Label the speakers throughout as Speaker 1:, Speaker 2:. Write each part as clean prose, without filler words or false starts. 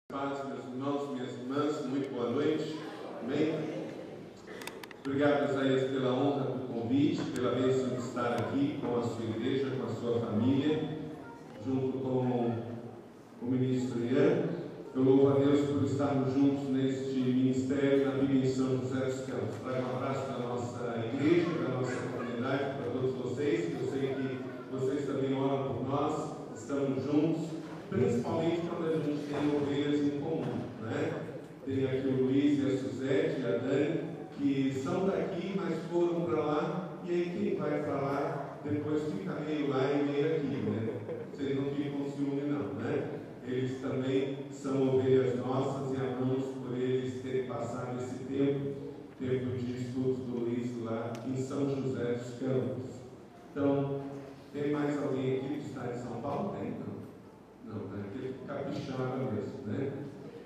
Speaker 1: Paz, meus irmãos, minhas irmãs, muito boa noite. Amém? Obrigado, Isaías, pela honra do convite, pela bênção de estar aqui com a sua igreja, com a sua família, junto com o ministro Ian. Eu louvo a Deus por estarmos juntos neste ministério na Bíblia em São José dos Campos. Trago um abraço da nossa igreja, da nossa comunidade, para todos vocês, que eu sei que vocês também oram por nós, estamos juntos. Principalmente quando a gente tem ovelhas em comum, né? Tem aqui o Luiz e a Suzete e a Dani, que são daqui, mas foram para lá, e aí quem vai para lá, depois fica meio lá e meio aqui, né? Vocês não ficam com ciúme não, né? Eles também são ovelhas nossas e amamos por eles terem passado esse tempo de estudos do Luiz lá em São José dos Campos. Então, tem mais alguém aqui que está em São Paulo? Tem? Não, aquele capixaba mesmo, né?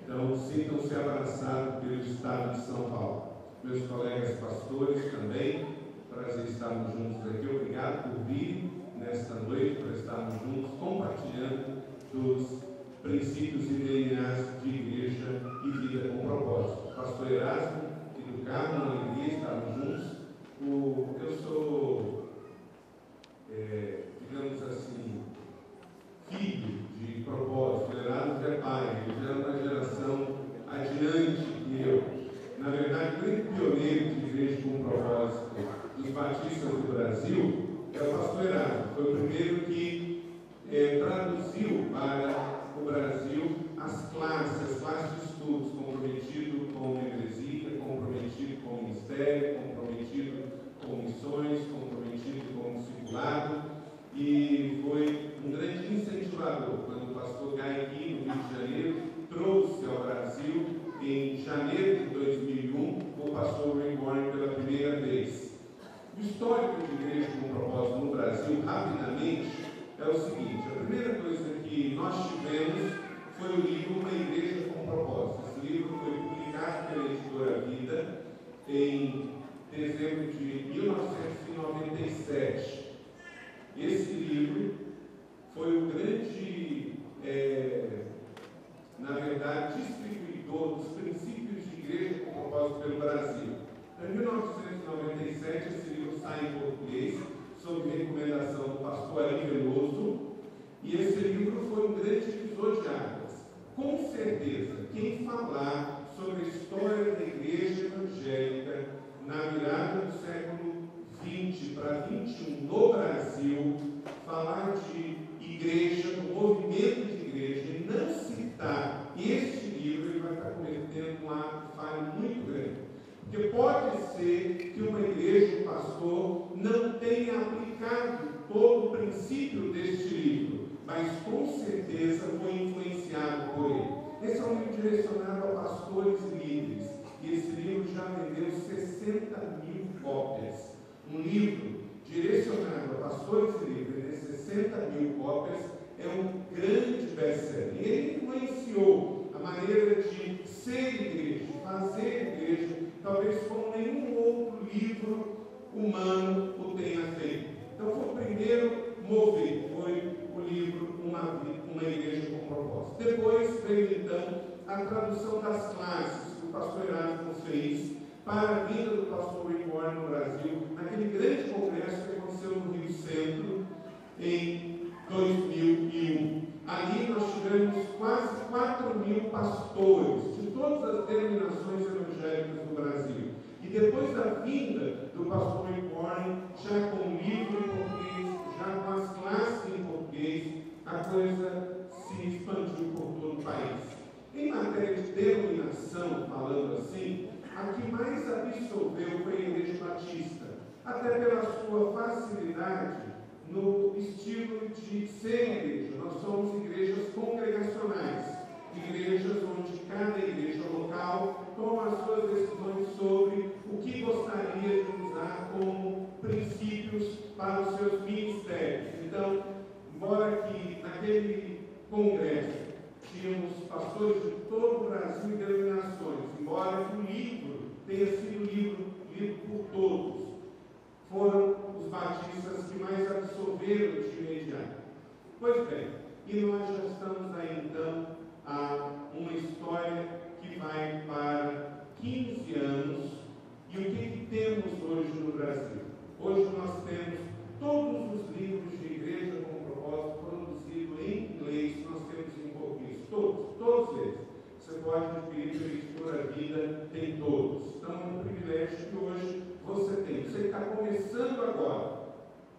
Speaker 1: Então, sintam-se abraçados pelo estado de São Paulo. Meus colegas pastores também, prazer estarmos juntos aqui. Obrigado por vir nesta noite, por estarmos juntos, compartilhando dos princípios e DNAs de igreja e vida com propósito. Pastor Erasmo e do Carmo, uma alegria estarmos juntos. Eu sou, digamos assim, filho de propósito. Erasmo é pai, ele já é uma geração adiante que eu. Na verdade, o grande pioneiro de igreja com propósito dos batistas do Brasil é o pastor Erasmo. Foi o primeiro que traduziu para o Brasil as classes de estudos, comprometido com a igreja, comprometido com o ministério, comprometido com missões, comprometido com o discipulado, e foi um grande incentivador. Quando o pastor Gaigui, no Rio de Janeiro, trouxe ao Brasil, em janeiro de 2001, o pastor Reborn pela primeira vez. O histórico de igreja com propósito no Brasil, rapidamente, é o seguinte: a primeira coisa que nós tivemos foi o livro Uma Igreja com Propósito. Esse livro foi publicado pela editora Vida em dezembro de 1997. Esse livro foi o grande, na verdade, distribuidor dos princípios de igreja com propósito pelo Brasil. Em 1997, esse livro sai em português, sob recomendação do pastor Ari Veloso, e esse livro foi um grande divisor de águas. Com certeza, quem falar sobre a história da igreja evangélica na virada do século XX para XXI no Brasil, falar de igreja, do movimento de igreja, e não citar este livro, ele vai estar cometendo um ato falho muito grande. Porque pode ser que uma igreja, um pastor, não tenha aplicado todo o princípio deste livro, mas com certeza foi influenciado por ele. Esse é um livro direcionado a pastores e líderes, e esse livro já vendeu 60.000 cópias. Um livro direcionado a pastores e líderes, 60.000 cópias, é um grande best-seller. E ele influenciou a maneira de ser igreja, fazer igreja, talvez como nenhum outro livro humano o tenha feito. Então foi o primeiro mover, foi o livro Uma Igreja com Propósito. Depois veio então a tradução das classes que o pastor Erasmo fez para a vinda do pastor Reborn no Brasil, naquele grande congresso que aconteceu no Rio Centro em 2001. Ali nós tivemos quase 4.000 pastores de todas as denominações evangélicas do Brasil. E depois da vinda do pastor Reborn, já com o livro em português, já com as classes em português, a coisa se expandiu por todo o país. Em matéria de denominação, falando assim, a que mais absorveu foi a Igreja Batista, até pela sua facilidade no estilo de ser igreja. Nós somos igrejas congregacionais, igrejas onde cada igreja local toma as suas decisões sobre o que gostaria de usar como princípios para os seus ministérios. Então, embora que naquele congresso tínhamos pastores de todo o Brasil e denominações, embora que o livro tenha sido lido por todos, foram os batistas que mais absorveram de imediato. Pois bem, e nós já estamos aí então a uma história vida tem todos. Então é um privilégio que hoje você tem. Você está começando agora.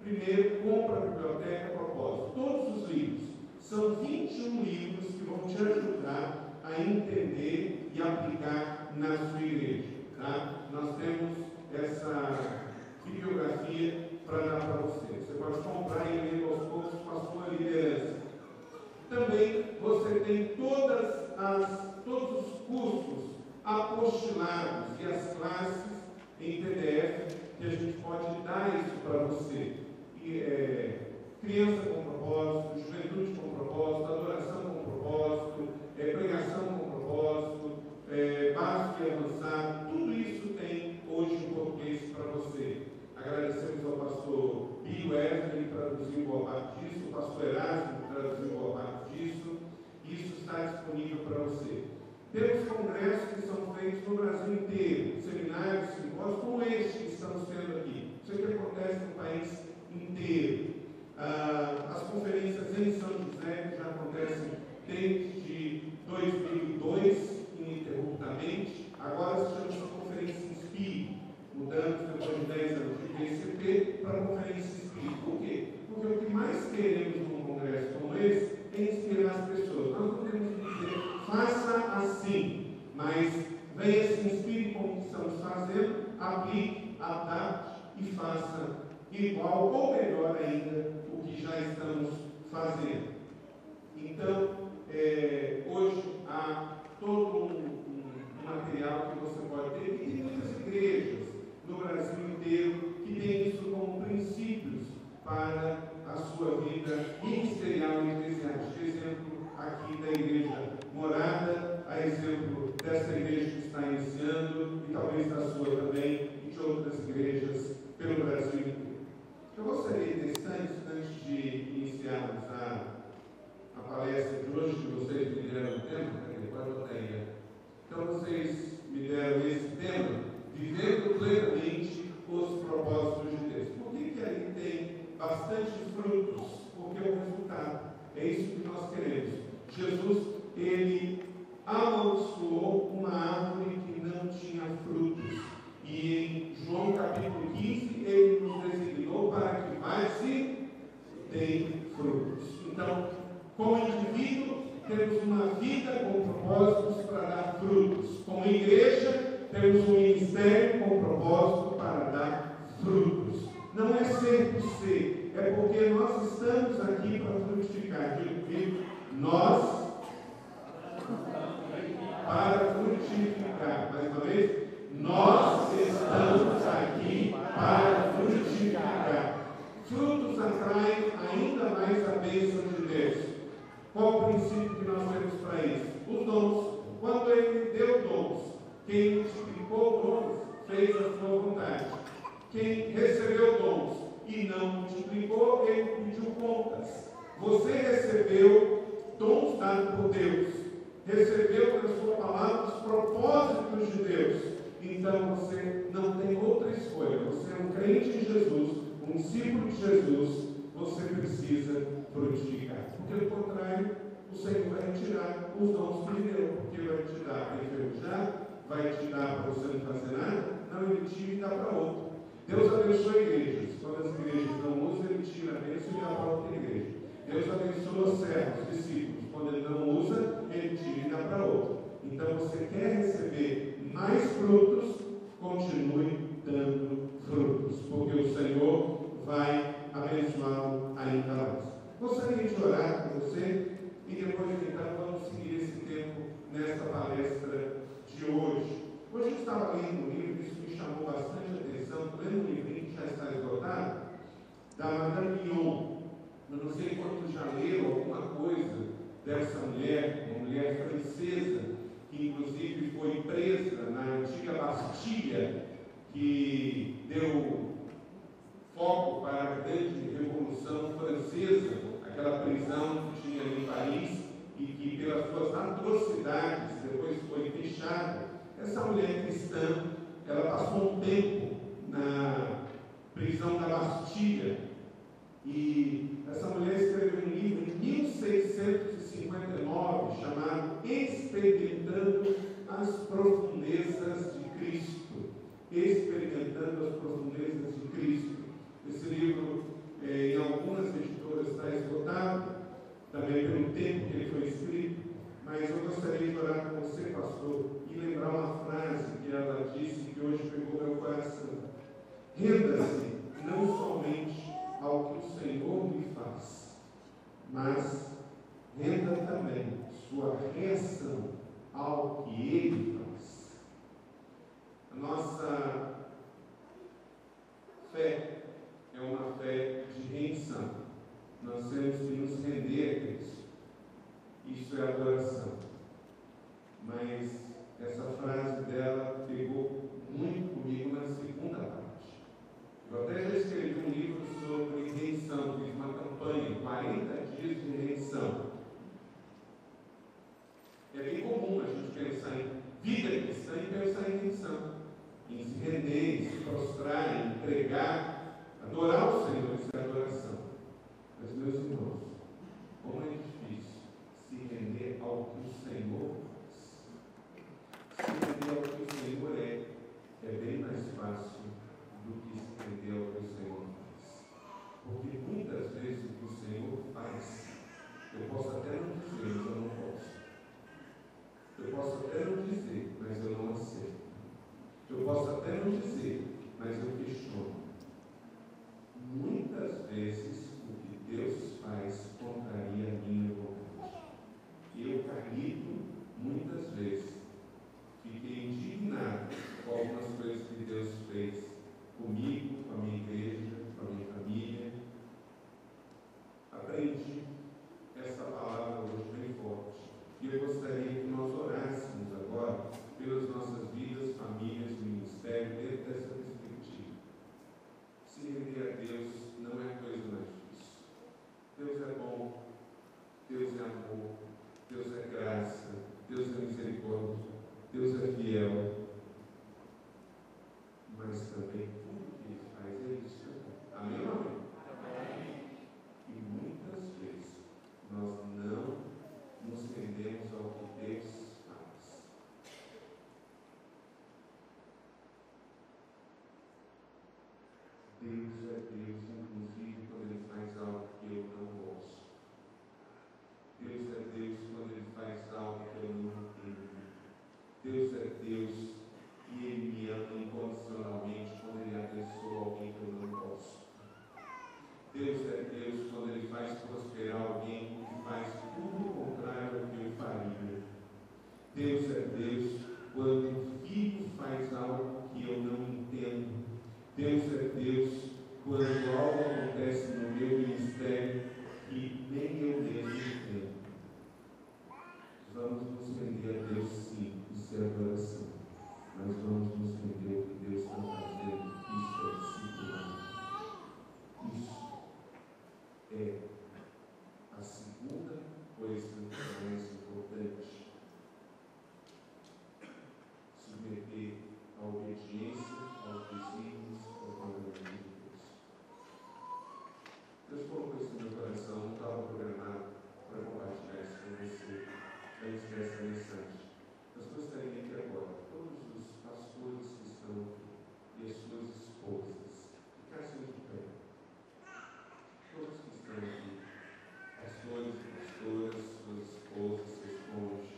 Speaker 1: Primeiro, compra a biblioteca a propósito. Todos os livros. São 21 livros que vão te ajudar a entender e aplicar na sua igreja. Tá? Nós temos essa bibliografia para dar para você. Você pode comprar e ler aos poucos com a sua liderança. Também você tem todos os cursos apostilados e as classes em PDF que a gente pode dar isso para você. Criança com propósito, juventude com propósito, adoração com propósito, pregação com propósito, básico e avançado, tudo isso tem hoje em português para você. Agradecemos ao pastor Bill Wesley, que traduziu boa parte disso, o pastor Erasmo, que traduziu boa parte disso. Isso está disponível para você. Temos congressos que são feitos no Brasil inteiro, seminários, simpósios como este que estamos tendo aqui. Isso que acontece no país inteiro. As conferências em São José, que já acontecem desde 2002, ininterruptamente, agora se chama Conferência Inspire, mudamos depois de 10 anos de PCP para a Conferência Inspire. Por quê? Porque o que mais queremos num congresso como esse é inspirar as pessoas. Nós não podemos dizer, faça assim, mas venha, se inspire com o que estamos fazendo, aplique, adapte e faça igual ou melhor ainda o que já estamos fazendo. Então, hoje há todo um material que você pode ter, e tem muitas igrejas no Brasil inteiro que têm isso como princípios para a sua vida ministerial e eclesiástica. Exemplo aqui da Igreja Morada, a exemplo dessa igreja que está iniciando, e talvez da sua também, e de outras igrejas pelo Brasil inteiro. Eu gostaria de antes de iniciarmos a palestra de hoje, que vocês me deram o tema, pode botar aí. Então vocês me deram esse tema, vivendo plenamente os propósitos de Deus. Por que aí tem bastante frutos? Porque é o resultado. É isso que nós queremos. Jesus, ele amaldiçoou uma árvore que não tinha frutos. E em João capítulo 15, ele nos designou para que mais se deem frutos. Então, como indivíduo, temos uma vida com propósitos para dar frutos. Como igreja, temos um ministério com propósito para dar frutos. Não é ser por ser, é porque nós estamos aqui para frutificar. Digo, nós para frutificar. Mais uma vez, nós estamos aqui para frutificar. Frutos atraem ainda mais a bênção de Deus. Qual o princípio que nós temos para isso? Os dons. Quando ele deu dons, quem multiplicou dons fez a sua vontade. Quem recebeu dons e não multiplicou, ele pediu contas. Você recebeu dons dados por Deus. Recebeu na sua palavra os propósitos de Deus. Então você não tem outra escolha. Você é um crente em Jesus, um discípulo de Jesus. Você precisa frutificar. Porque, do contrário, o Senhor vai tirar os dons que Ele deu. Porque Ele vai te dar para enferrujar, vai te dar para você não fazer nada. Não, Ele tira e dá para outro. Deus abençoa igrejas. Quando as igrejas não usam, Ele tira a bênção e dá para outra igreja. Deus abençoa os servos, discípulos. Quando Ele não usa, Ele tira e dá para outro. Então, você quer receber mais frutos, continue dando frutos. Porque o Senhor vai abençoá-lo ainda mais. Gostaria de orar com você e depois então vamos seguir esse tempo nesta palestra de hoje. Hoje eu estava lendo um livro, isso me chamou bastante atenção, lendo um livrinho que já está esgotado, da Madame Guyon. Eu não sei quantos já leram alguma coisa dessa mulher, uma mulher francesa, que inclusive foi presa na antiga Bastilha, que deu foco para a grande Revolução Francesa, aquela prisão que tinha em Paris e que pelas suas atrocidades depois foi fechada. Essa mulher cristã, ela passou um tempo na prisão da Bastilha e essa mulher escreveu um livro em 1659 chamado Experimentando as profundezas de Cristo. Experimentando as profundezas de Cristo. Esse livro, em algumas editoras, está esgotado, também pelo tempo que ele foi escrito, mas eu gostaria de orar com você, pastor, e lembrar uma frase que ela disse que hoje pegou meu coração. Renda-se não somente ao que o Senhor lhe faz, mas renda também sua reação ao que Ele faz. A nossa fé é uma fé de rendição. Nós temos que nos render a Cristo. Isso é adoração. Mas essa frase dela pegou muito comigo na segunda parte. Eu até já escrevi um livro sobre rendição, fiz uma campanha, 40 dias de rendição. É bem comum a gente pensar em vida cristã e pensar em rendição, em se render, em se prostrar, em entregar, adorar o Senhor, isso é adoração. Mas, meus irmãos, como é difícil se render ao que o Senhor faz. Se render ao que o Senhor é bem mais fácil do que se render ao que o Senhor faz. Porque muitas vezes o que o Senhor faz, eu posso até não dizer, mas eu não posso. Eu posso até não dizer, mas eu não aceito. Eu posso até não dizer, mas eu questiono. Muitas vezes o que Deus faz contraria a minha vontade. Eu caído, muitas vezes, fiquei indignado com algumas coisas que Deus fez comigo, com a minha igreja, com a minha família. Aprendi essa palavra hoje bem forte. E eu gostaria que nós orássemos agora pelas nossas vidas, famílias, ministério, dentro dessa perspectiva. Se render a Deus não é coisa mais difícil. Deus é bom, Deus é amor, Deus é graça, Deus é misericórdia, Deus é fiel. Mas também tudo que Ele faz é isso. Amém ou não? Amém. E muitas vezes nós não nos rendemos ao que Deus faz. Deus é Deus, inclusive quando Ele faz algo que eu não gosto. Deus é Deus quando Ele faz algo que eu não entendo. Deus é Deus e Ele me ama incondicionalmente quando Ele abençoa alguém que eu não gosto. Deus é Deus quando Ele faz prosperar alguém que faz tudo o contrário ao que eu faria. Deus é Deus quando o filho faz algo que eu não entendo. Deus é Deus quando algo acontece no meu ministério que nem eu mesmo entendo. Vamos nos render a Deus, sim, isso é adoração. Mas vamos nos render ao que Deus está fazendo. Isso é disciplina. Isso é a segunda coisa mais importante. Submeter a obediência aos desígnios, ao mandamento de Deus. Deus colocou isso no meu coração, não estava programado para compartilhar isso com você antes dessa mensagem. Mas gostaria que agora todos os pastores que estão aqui e as suas esposas ficassem de pé. Todos que estão aqui, pastores e pastoras, suas esposas, seus cônjuges.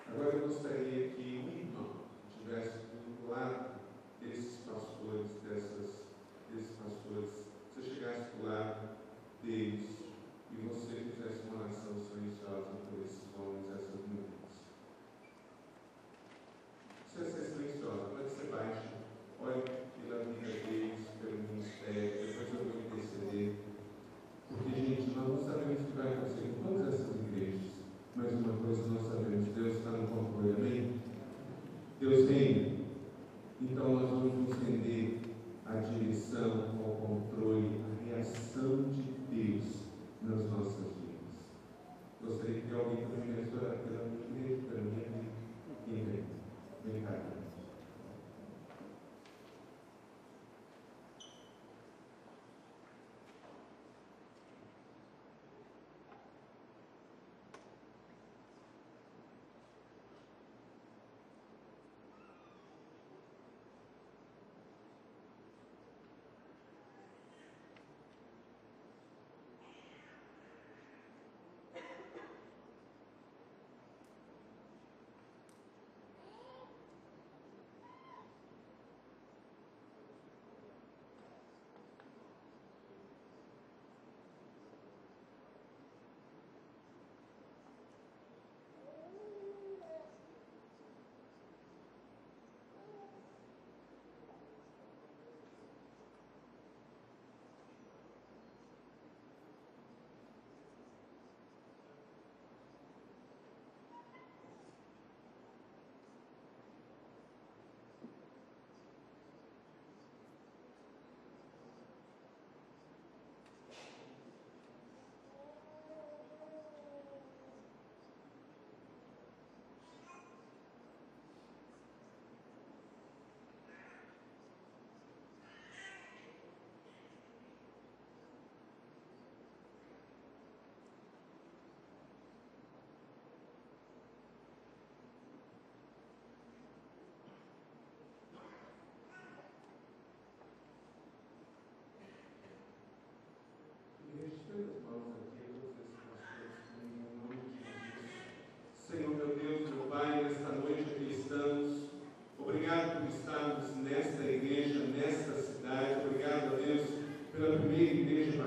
Speaker 1: Agora eu gostaria que um irmão estivesse do lado desses pastores, desses pastores, você chegasse do lado deles e você fizesse uma oração silenciosa por esses homens e essas mulheres. Precisa ser silenciosa, pode ser baixa. Olhe pela vida deles, pelo ministério, depois eu vou interceder. Porque, gente, nós não sabemos o que vai acontecer com todas essas igrejas. Mas uma coisa nós sabemos, Deus está no controle, amém? Deus reina. Então nós vamos nos render à direção, ao controle, à reação de Deus nas nossas vidas. Gostaria que alguém também viesse orar pela minha igreja, pela minha vida. Quem vem? Vem cá.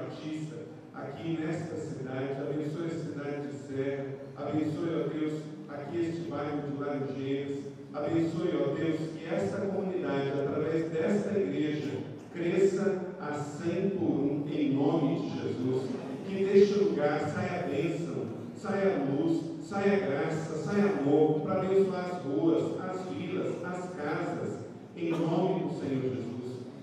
Speaker 1: Batista aqui nesta cidade, abençoe a cidade de Serra, abençoe, ó Deus, aqui este bairro de Laranjeiras, abençoe, ó Deus, que esta comunidade, através desta igreja, cresça a 100 por 1, em nome de Jesus, que deste lugar saia a bênção, saia a luz, saia a graça, saia amor, para abençoar as ruas, as vilas, as casas, em nome do Senhor Jesus.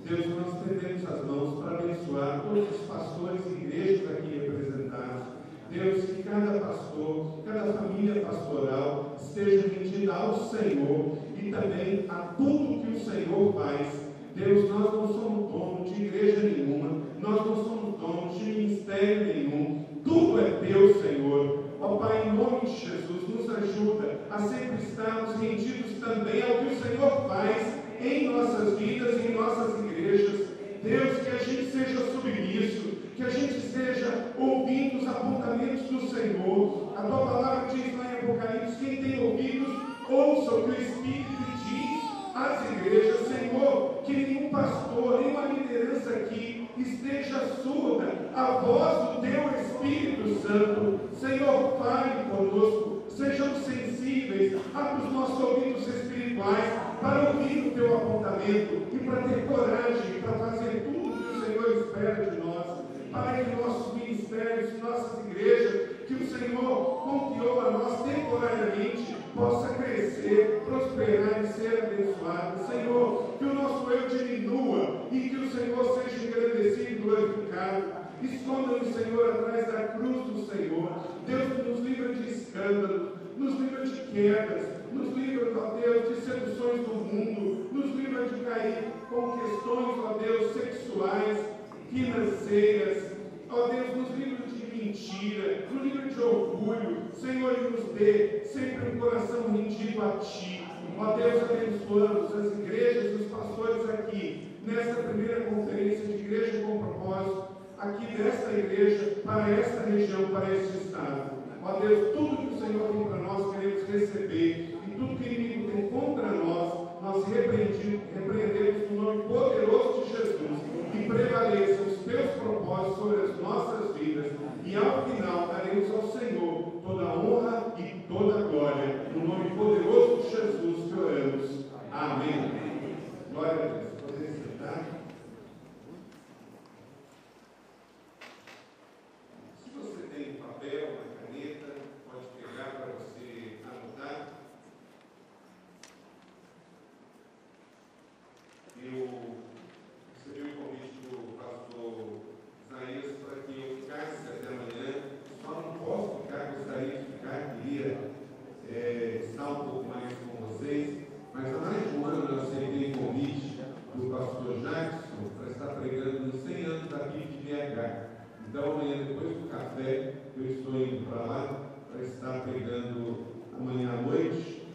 Speaker 1: Deus, nós estendemos as mãos para abençoar todos os pastores e igrejas aqui representados. Deus, que cada pastor, cada família pastoral esteja rendida ao Senhor e também a tudo que o Senhor faz. Deus, nós não somos donos de igreja nenhuma, nós não somos donos de ministério nenhum, tudo é teu, Senhor. Ó Pai, em nome de Jesus, nos ajuda a sempre estarmos rendidos também ao que o Senhor faz em nossas vidas e em nossas igrejas. Deus, que a gente seja submisso, que a gente esteja ouvindo os apontamentos do Senhor. A tua palavra diz lá em Apocalipse: quem tem ouvidos, ouça o que o Espírito diz às igrejas. Senhor, que nenhum pastor, nenhuma liderança aqui esteja surda à voz do teu Espírito Santo. Senhor, fale conosco, sejamos sensíveis, abra os nossos ouvidos espirituais para ouvir o teu apontamento e para ter coragem para fazer tudo o que o Senhor espera de nós, para que nossos ministérios, nossas igrejas, que o Senhor confiou a nós temporariamente, possa crescer, prosperar e ser abençoado. Senhor, que o nosso eu diminua e que o Senhor seja engrandecido e glorificado. Esconda-nos, Senhor, atrás da cruz do Senhor. Deus, nos livra de escândalo, nos livra de quedas, nos livra, ó Deus, de seduções do mundo, nos livra de cair com questões, ó Deus, sexuais, financeiras, ó Deus, nos livra de mentira, nos livra de orgulho. Senhor, e nos dê sempre um coração rendido a Ti. Ó Deus, abençoamos as igrejas e os pastores aqui, nesta primeira conferência de Igreja com Propósito, aqui desta igreja, para esta região, para este estado. Ó Deus, tudo que o Senhor tem para nós, queremos receber, e tudo que o inimigo tem contra nós, nós repreendemos no nome poderoso de Jesus, e prevaleçam os teus propósitos sobre as nossas vidas, e ao final daremos ao Senhor toda a honra e toda a glória, no nome poderoso de Jesus que oramos. Amém. Glória a Deus. Podem sentar. Se você tem papel, uma caneta, pode pegar para você anotar. Eu recebi o convite do pastor Isaías para que eu ficasse até amanhã. Só não posso ficar, gostaria de ficar, queria estar um pouco mais com vocês, mas há mais de um ano eu aceitei o convite do pastor Jackson para estar pregando nos 100 anos da PIB de BH. Então amanhã, depois do café, eu estou indo para lá para estar pregando amanhã à noite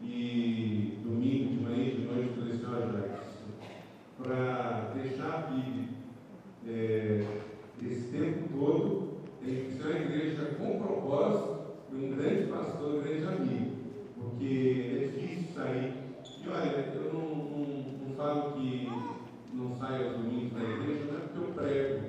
Speaker 1: e domingo de manhã e de noite para o senhor Jackson, para deixar a PIB esse tempo todo. Tem que ser uma igreja com propósito e um grande pastor, um grande amigo, porque é difícil sair. E olha, eu não falo que não saio aos domingos da igreja, não é porque eu prego,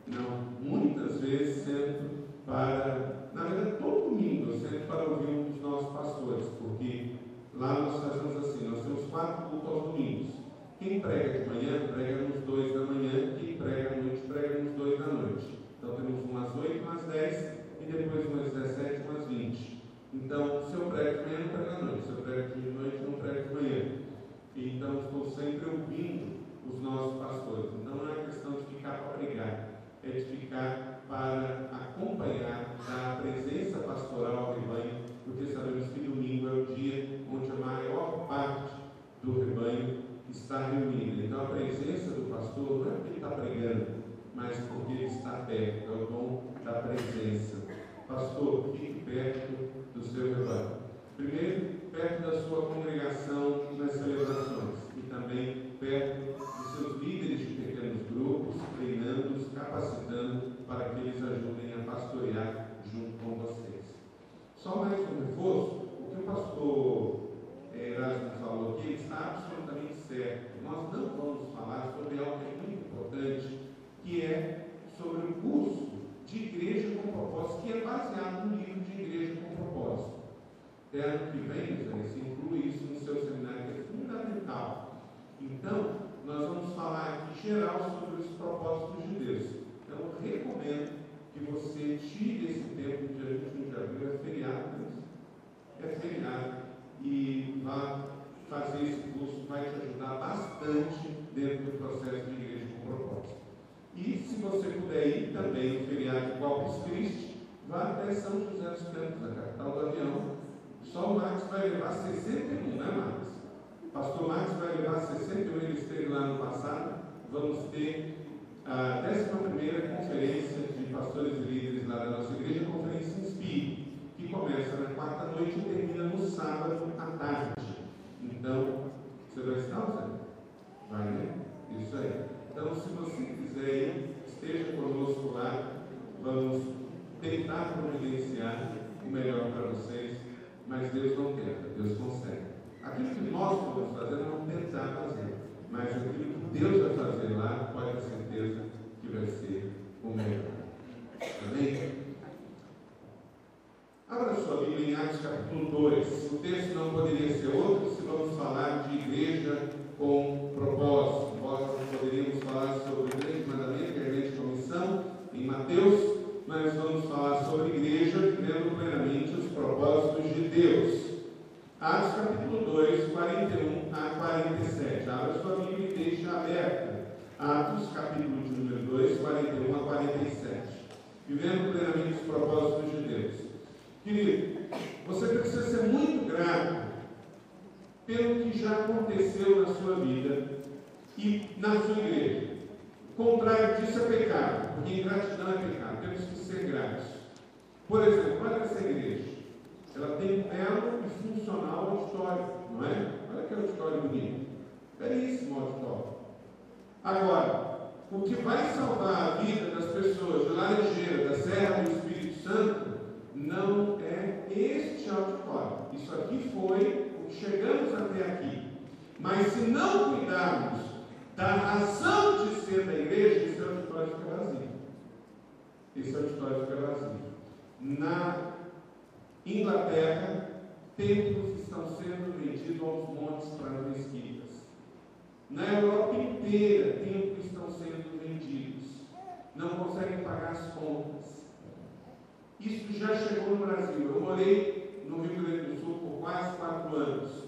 Speaker 1: não. Muitas vezes sento para, na verdade, todo domingo eu sento para ouvir um dos nossos pastores, porque lá nós fazemos assim, nós temos 4 cultos aos domingos. Quem prega de manhã, prega nos 2 da manhã, quem prega à noite, prega nos 2 da noite. Então temos umas 8, umas 10 e depois umas 17, umas 20. Então, se eu prego de manhã, não prego à noite. Se eu prego de noite, não prego de manhã. Então, estou sempre ouvindo os nossos pastores. Então, não é questão de ficar para pregar, é de ficar para acompanhar a presença pastoral do rebanho, porque sabemos que domingo é o dia onde a maior parte do rebanho está reunida. Então, a presença do pastor não é porque ele está pregando, mas porque ele está perto, é o dom da presença. Pastor, fique perto do seu rebanho. Primeiro, perto da sua congregação nas celebrações e também perto dos seus líderes de pequenos grupos, treinando-os, capacitando para que eles ajudem a pastorear junto com vocês. Só mais um reforço, o que o pastor Erasmo falou aqui está absolutamente certo. Nós não vamos falar sobre algo muito importante, que é sobre o Até ano que vem, você inclui isso no seu seminário, que é fundamental. Então, nós vamos falar aqui geral sobre os propósitos de Deus. Então, eu recomendo que você tire esse tempo, dia 21 de abril, é feriado mesmo. É feriado. E vá fazer esse curso, vai te ajudar bastante dentro do processo de igreja com propósito. E se você puder ir também no feriado de Corpus Christi, vá até São José dos Campos, a capital do avião. Só o Marcos vai levar 61, né, Marcos? O pastor Marcos vai levar 61, ele esteve lá no passado. Vamos ter a 11ª conferência de pastores e líderes lá da nossa igreja, a Conferência Inspire, que começa na quarta noite e termina no sábado à tarde. Então, você vai estar, Zé? Vai, né? Isso aí. Então, se você quiser ir, esteja conosco lá. Vamos tentar providenciar o melhor para vocês, mas Deus não tenta, Deus consegue. Aquilo que nós podemos fazer, não tentar fazer, mas aquilo que Deus vai fazer lá, pode ter certeza que vai ser o melhor. Amém? Abra sua Bíblia em Atos capítulo 2. O texto não poderia ser outro se vamos falar de igreja com propósito. Nós poderíamos falar sobre o grande mandamento, que é a grande comissão, em Mateus, mas vamos falar sobre igreja, vivendo plenamente os propósitos de Deus. Atos capítulo 2, 41 a 47. Abra sua Bíblia e deixe aberta. Atos capítulo de número 2, 41 a 47. Vivendo plenamente os propósitos de Deus. Querido, você precisa ser muito grato pelo que já aconteceu na sua vida e na sua igreja. O contrário disso é pecado, porque ingratidão é pecado. Temos que ser gratos. Por exemplo, olha essa igreja. Ela tem um belo e funcional auditório, não é? Olha que auditório bonito. Belíssimo auditório. Agora, o que vai salvar a vida das pessoas de Laranjeira, da Serra do Espírito Santo, não é este auditório. Isso aqui foi o que chegamos até aqui. Mas se não cuidarmos da razão de ser da igreja, esse auditório fica vazio. Esse auditório fica vazio. Na Inglaterra, templos estão sendo vendidos aos montes para as mesquitas. Na Europa inteira, templos estão sendo vendidos. Não conseguem pagar as contas. Isso já chegou no Brasil. Eu morei no Rio Grande do Sul por quase 4 anos.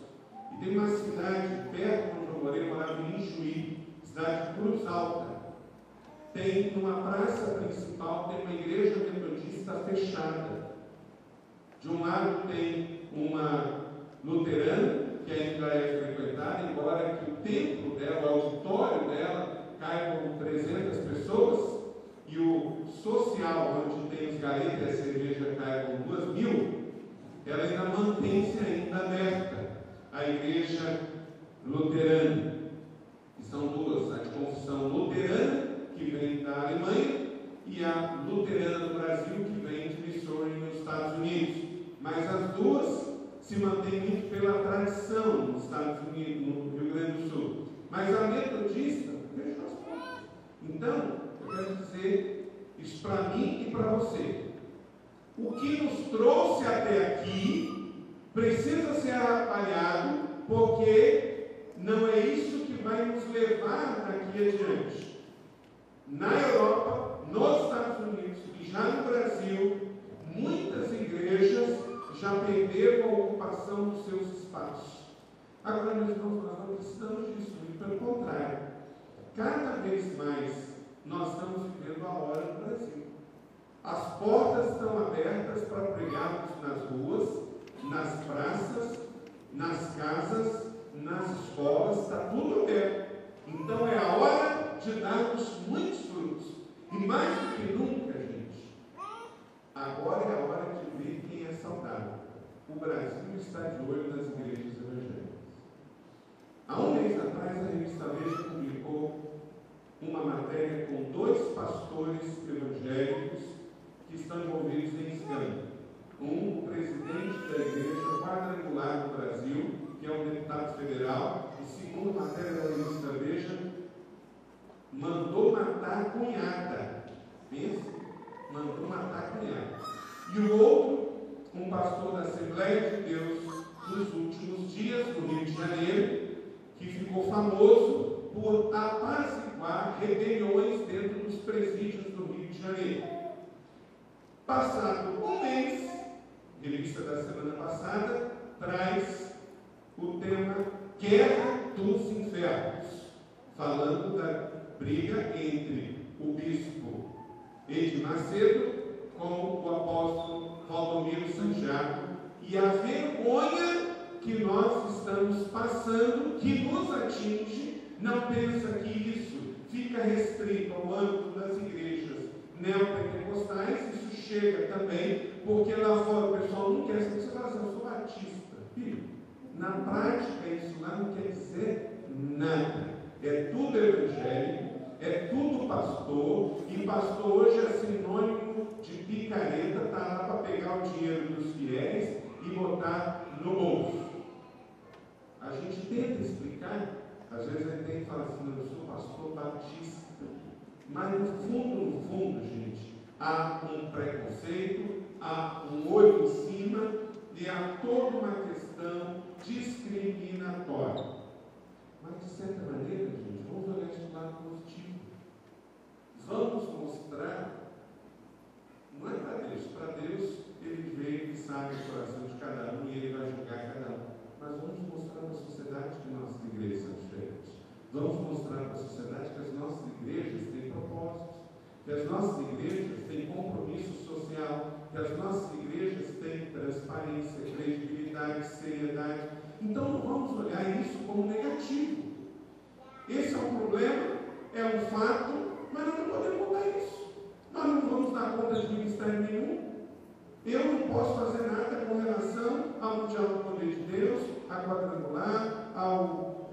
Speaker 1: E tem uma cidade perto onde eu morei, eu morava em Ijuí, cidade de Cruz Alta. Tem numa praça principal, tem uma igreja metodista fechada. De um lado tem uma luterana, que ainda é frequentada, embora que o templo dela, o auditório dela, caia com 300 pessoas, e o social, onde tem os galetes e a cerveja, cai com 2.000, ela ainda mantém-se ainda aberta. A igreja luterana, que são duas, a de confissão luterana, que vem da Alemanha, e a luterana do Brasil, que vem de Missouri, nos Estados Unidos. Mas as duas se mantêm muito pela tradição nos Estados Unidos, no Rio Grande do Sul. Mas a metodista fechou as portas. Então, eu quero dizer isso para mim e para você. O que nos trouxe até aqui precisa ser avaliado, porque não é isso que vai nos levar daqui adiante. Na Europa, nos Estados Unidos e já no Brasil, muitas igrejas já perderam a ocupação dos seus espaços. Agora, meus irmãos, nós não precisamos disso, muito pelo contrário. Cada vez mais nós estamos vivendo a hora no Brasil. As portas estão abertas para pregarmos nas ruas, nas praças, nas casas, nas escolas, está tudo aberto. Então é a hora de darmos muitos frutos. E mais do que nunca, gente, agora é a hora de ver quem é saudável. O Brasil está de olho nas igrejas evangélicas. Há um mês atrás, a revista Veja publicou uma matéria com 2 pastores evangélicos que estão envolvidos em escândalo. O presidente da igreja quadrangular do Brasil, que é um deputado federal, e segundo a matéria da revista Veja, mandou matar a cunhada. Pensa, mandou matar a cunhada. E o outro, um pastor da Assembleia de Deus, por apaziguar rebeliões dentro dos presídios do Rio de Janeiro. Passado um mês, revista da semana passada, traz o tema Guerra dos Infernos, falando da briga entre o bispo Edir Macedo com o apóstolo Valdomiro Santiago e a vergonha que nós estamos passando, que nos atinge. Não pensa que isso fica restrito ao âmbito das igrejas neopentecostais, isso chega também, porque lá fora o pessoal não quer saber, você fala assim, eu sou batista. Filho, na prática isso lá não quer dizer nada. É tudo evangélico, é tudo pastor, e pastor hoje é sinônimo de picareta, está lá para pegar o dinheiro dos fiéis e botar no bolso. A gente tenta explicar, às vezes a gente tem que falar assim, eu sou pastor batista, mas no fundo, gente, há um preconceito, há um olho em cima e há toda uma questão discriminatória. Mas, de certa maneira, gente, vamos olhar esse lado positivo. Vamos mostrar, não é para Deus, ele vê e sabe o coração de cada um e ele vai julgar cada um. Mas vamos mostrar para a sociedade que nossas igrejas são diferentes. Vamos mostrar para a sociedade que as nossas igrejas têm propósitos, que as nossas igrejas têm compromisso social, que as nossas igrejas têm transparência, credibilidade, seriedade. Então não vamos olhar isso como negativo. Esse é um problema, é um fato, mas nós não podemos mudar isso. Nós não vamos dar conta de ministério nenhum. Eu não posso fazer nada com relação ao Mundial do Poder de Deus, a quadrangular, ao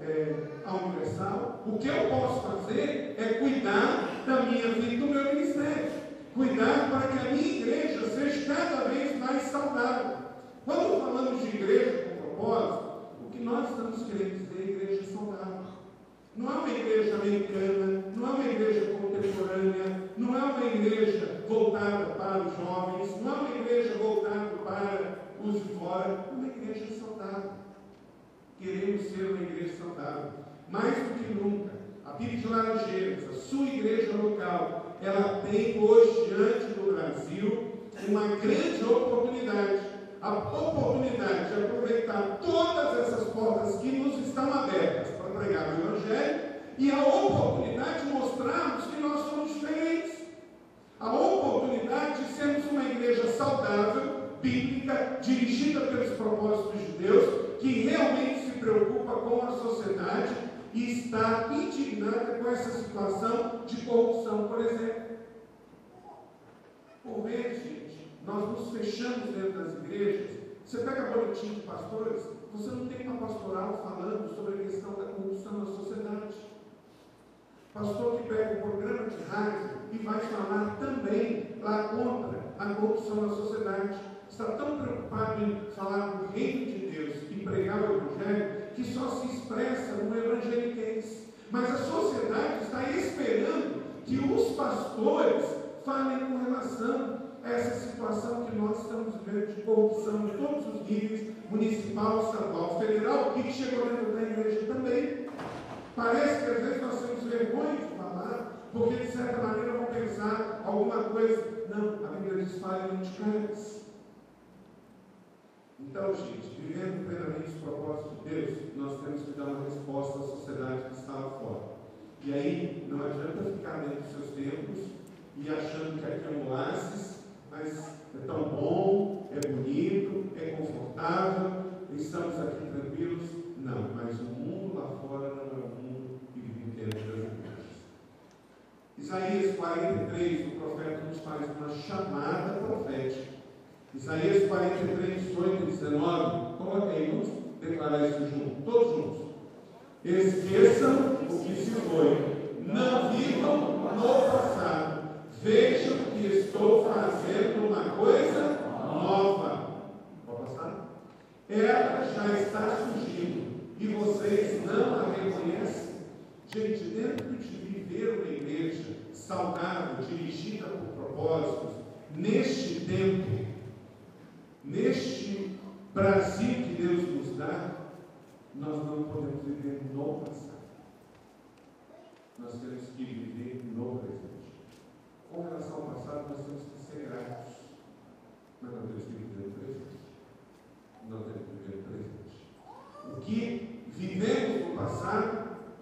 Speaker 1: Universal. O que eu posso fazer é cuidar da minha vida e do meu ministério. Cuidar para que a minha igreja seja cada vez mais saudável. Quando falamos de igreja com propósito, o que nós estamos querendo dizer é igreja saudável. Não é uma igreja americana, não é uma igreja contemporânea, não é uma igreja voltada para os jovens, não é uma igreja voltada para os de fora, é uma igreja saudável. Queremos ser uma igreja saudável. Mais do que nunca, a PIB de Laranjeiras, a sua igreja local, ela tem hoje diante do Brasil uma grande oportunidade. A oportunidade de aproveitar todas essas portas que nos estão abertas para pregar o Evangelho e a oportunidade de mostrarmos que nós somos diferentes. A oportunidade de sermos uma igreja saudável, bíblica, dirigida pelos propósitos de Deus, que realmente se preocupa com a sociedade e está indignada com essa situação de corrupção, por exemplo. Por vezes, gente, nós nos fechamos dentro das igrejas. Você pega boletim de pastores, você não tem uma pastoral falando sobre a questão da corrupção na sociedade. Pastor que pega um programa de rádio e vai falar também lá contra a corrupção na sociedade. Está tão preocupado em falar do reino de Deus e pregar o Evangelho que só se expressa no evangeliquez. Mas a sociedade está esperando que os pastores falem com relação a essa situação que nós estamos vivendo de corrupção em todos os níveis, municipal, estadual, federal, e que chegou dentro da igreja também. Parece que às vezes nós temos vergonha de falar, porque de certa maneira vão pensar alguma coisa. Não, a Bíblia diz: fale não te calhes. Então, gente, vivendo plenamente os propósitos de Deus, nós temos que dar uma resposta à sociedade que está lá fora. E aí, não adianta ficar dentro dos seus templos e achando que aqui é um oásis, mas é tão bom, é bonito, é confortável, estamos aqui tranquilos. Não, mas o mundo lá fora não é o mundo que vive dentro das igrejas. Isaías 43, o profeta nos faz uma chamada profética. Isaías 43, 18 e 19, coloca aí, vamos declarar isso juntos, todos juntos. Esqueçam o que se foi, não vivam no passado, vejam que estou fazendo uma coisa nova. Pode passar? Ela já está surgindo e vocês não a reconhecem. Gente, dentro de viver uma igreja saudável, dirigida por propósitos, neste tempo, neste Brasil que Deus nos dá, nós não podemos viver no passado.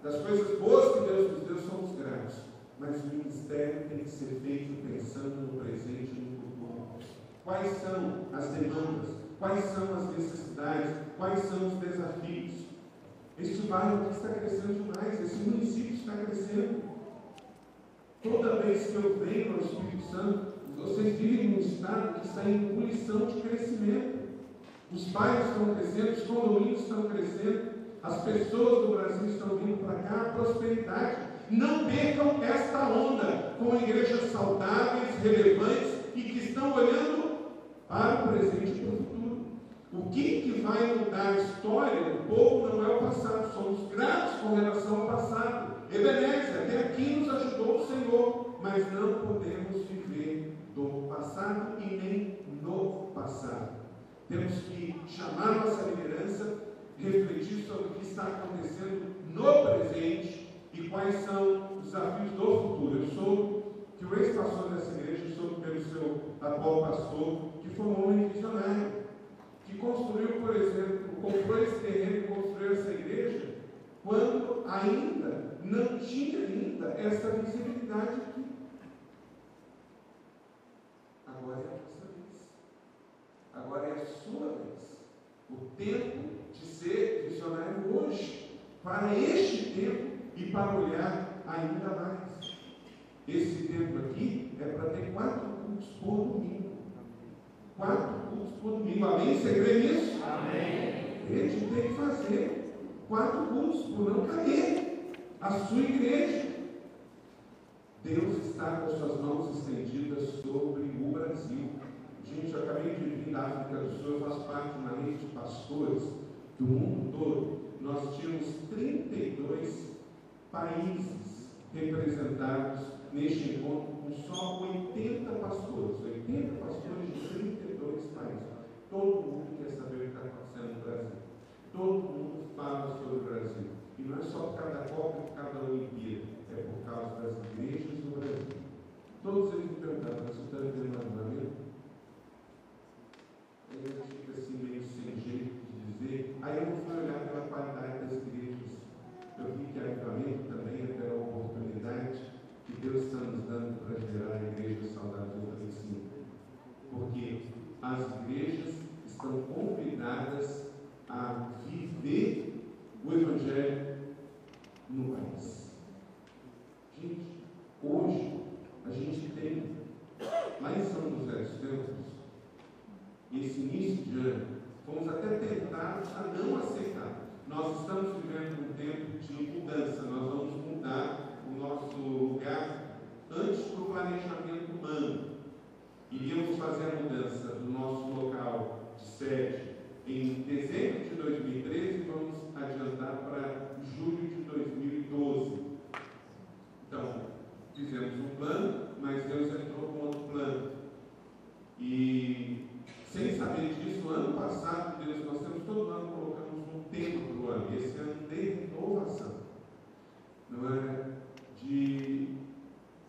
Speaker 1: das coisas boas que Deus nos deu, somos gratos. Mas o ministério tem que ser feito pensando no presente e no futuro. Quais são as demandas? Quais são as necessidades? Quais são os desafios? Este bairro aqui está crescendo demais, esse município está crescendo. Toda vez que eu venho ao Espírito Santo, vocês vivem num estado que está em ebulição de crescimento. Os bairros estão crescendo, os condomínios estão crescendo, as pessoas do Brasil estão vindo para cá, a prosperidade. Não percam esta onda com igrejas saudáveis, relevantes e que estão olhando para o presente e para o futuro. O que vai mudar a história do povo não é o passado, somos gratos com relação ao passado. Ebenezer, até aqui nos ajudou o Senhor, mas não podemos viver do passado e nem no passado. Temos que chamar nossa liderança, refletir sobre o que está acontecendo no presente e quais são os desafios do futuro. Eu soube que o ex-pastor dessa igreja, soube pelo seu atual pastor, que foi um homem visionário, que construiu, por exemplo, comprou esse terreno e construiu essa igreja, quando ainda não tinha essa visibilidade aqui. Agora é a nossa vez. Agora é a sua vez. O tempo de ser visionário hoje, para este tempo e para olhar ainda mais. Esse tempo aqui é para ter 4 cultos por domingo. 4 cultos por domingo. Amém? Você crê nisso? Amém. A gente tem que fazer 4 cultos por não cair. A sua igreja. Deus está com suas mãos estendidas sobre o Brasil. Gente, eu acabei de vir da África do Sul, eu faço parte de uma rede de pastores do mundo todo. Nós tínhamos 32 países representados neste encontro, com só 80 pastores. 80 pastores de 32 países. Todo mundo quer saber o que está acontecendo no Brasil. Todo mundo fala sobre o Brasil. E não é só por causa da Copa e por causa da Olimpíada, é por causa das igrejas do Brasil. Todos eles me perguntaram, mas você está vivendo avivamento? Aí a gente fica assim meio sem jeito de dizer. Aí eu não fui olhar pela qualidade das igrejas. Eu vi que avivamento também é pela oportunidade que Deus está nos dando para gerar igrejas saudáveis. Eu falei sim. Porque as igrejas estão convidadas a viver o Evangelho no país. Gente, hoje a gente tem, lá em São José dos Campos, esse início de ano, fomos até tentados a não aceitar. Nós estamos vivendo um tempo de mudança, nós vamos mudar o nosso lugar antes do planejamento humano. Iríamos fazer a mudança do nosso local de sede em dezembro de 2013 e vamos adiantar para julho de 2012. Então, fizemos um plano, mas Deus entrou com outro plano. E, sem saber disso, ano passado, Deus, nós temos todo ano, colocamos um tempo para o ano. Esse ano de renovação. Não é? De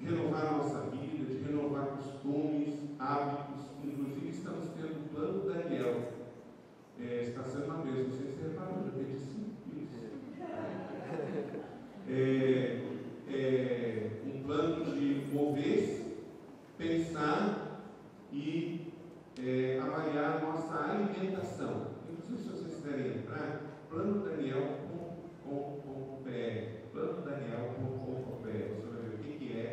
Speaker 1: renovar a nossa vida, de renovar costumes, hábitos. Inclusive, estamos tendo o plano Daniel. Está sendo uma vez, não sei se você reparou, já teve 5 filhos. Um plano de mover-se, pensar e avaliar a nossa alimentação. Inclusive, se vocês quiserem entrar, planodaniel.com.br, planodaniel.com.br, você vai ver o que é.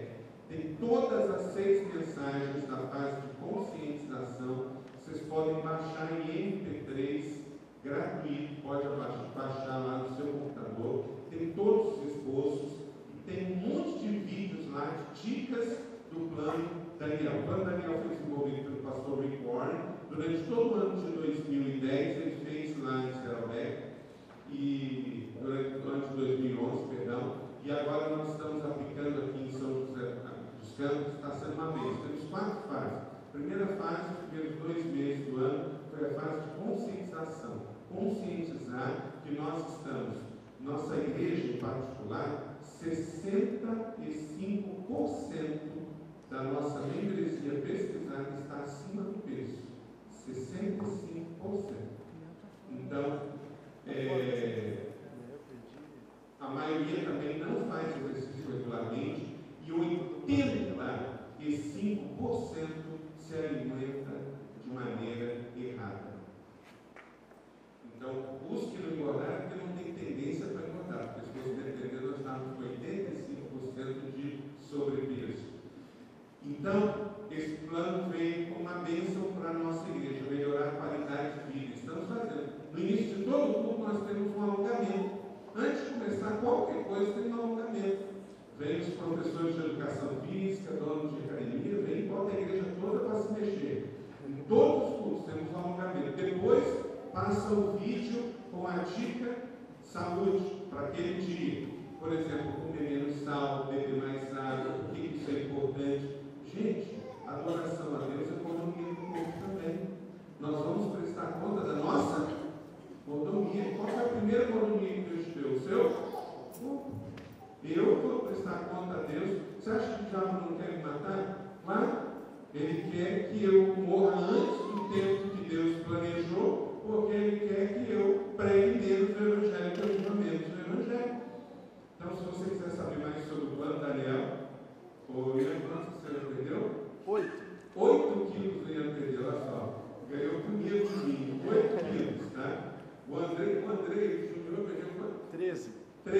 Speaker 1: Tem todas as 6 mensagens da fase de conscientização. Vocês podem baixar em MP3 gratuito, pode baixar lá no seu computador. Tem todos os esboços e tem um monte de vídeos lá de dicas do plano Daniel. O plano Daniel foi desenvolvido pelo pastor Rick Warren. Durante todo o ano de 2010, ele fez lá em Saddleback, e durante o ano de 2011, perdão, e agora nós estamos aplicando aqui em São José dos Campos. Está sendo uma vez. Temos 4 fases. A primeira fase, os primeiros 2 meses do ano, foi a fase de conscientização. Conscientizar que nós estamos, nossa igreja em particular, 65% da nossa membresia pesquisada está acima do peso. 65%. Então, a a maioria também não faz exercício regularmente, e 85% se alimenta de maneira errada. Então, busque não engordar, porque não tem tendência para engordar, porque se você entender, nós estamos com 85% de sobrepeso. Então, esse plano vem como uma bênção para a nossa igreja, melhorar a qualidade de vida. Estamos fazendo. No início de todo o culto, nós temos um alongamento. Antes de começar qualquer coisa, tem um alongamento. Vem os professores de educação física, donos de academia, vem e bota a igreja toda para se mexer. Em todos os cultos temos um alongamento. Depois, passa o vídeo com a dica saúde para aquele dia. Por exemplo, comer menos sal, beber mais água, por que isso é importante. Gente, a adoração a Deus é economia do corpo também. Nós vamos prestar conta da nossa mordomia. Qual foi a primeira mordomia que Deus te deu? O seu corpo. Eu vou prestar conta a Deus. Você acha que o diabo não quer me matar? Claro. Ele quer que eu morra antes do tempo que Deus planejou, porque Ele quer que eu pregue menos o Evangelho, que eu viva menos o Evangelho. Então, se você quiser saber mais sobre o plano Daniel, Leandro, quanto você já perdeu? 8 quilos o Leandro perdeu, olha só. Ganhou primeiro de mim, 8 quilos, tá? O André Júnior perdeu quanto? 13. Tá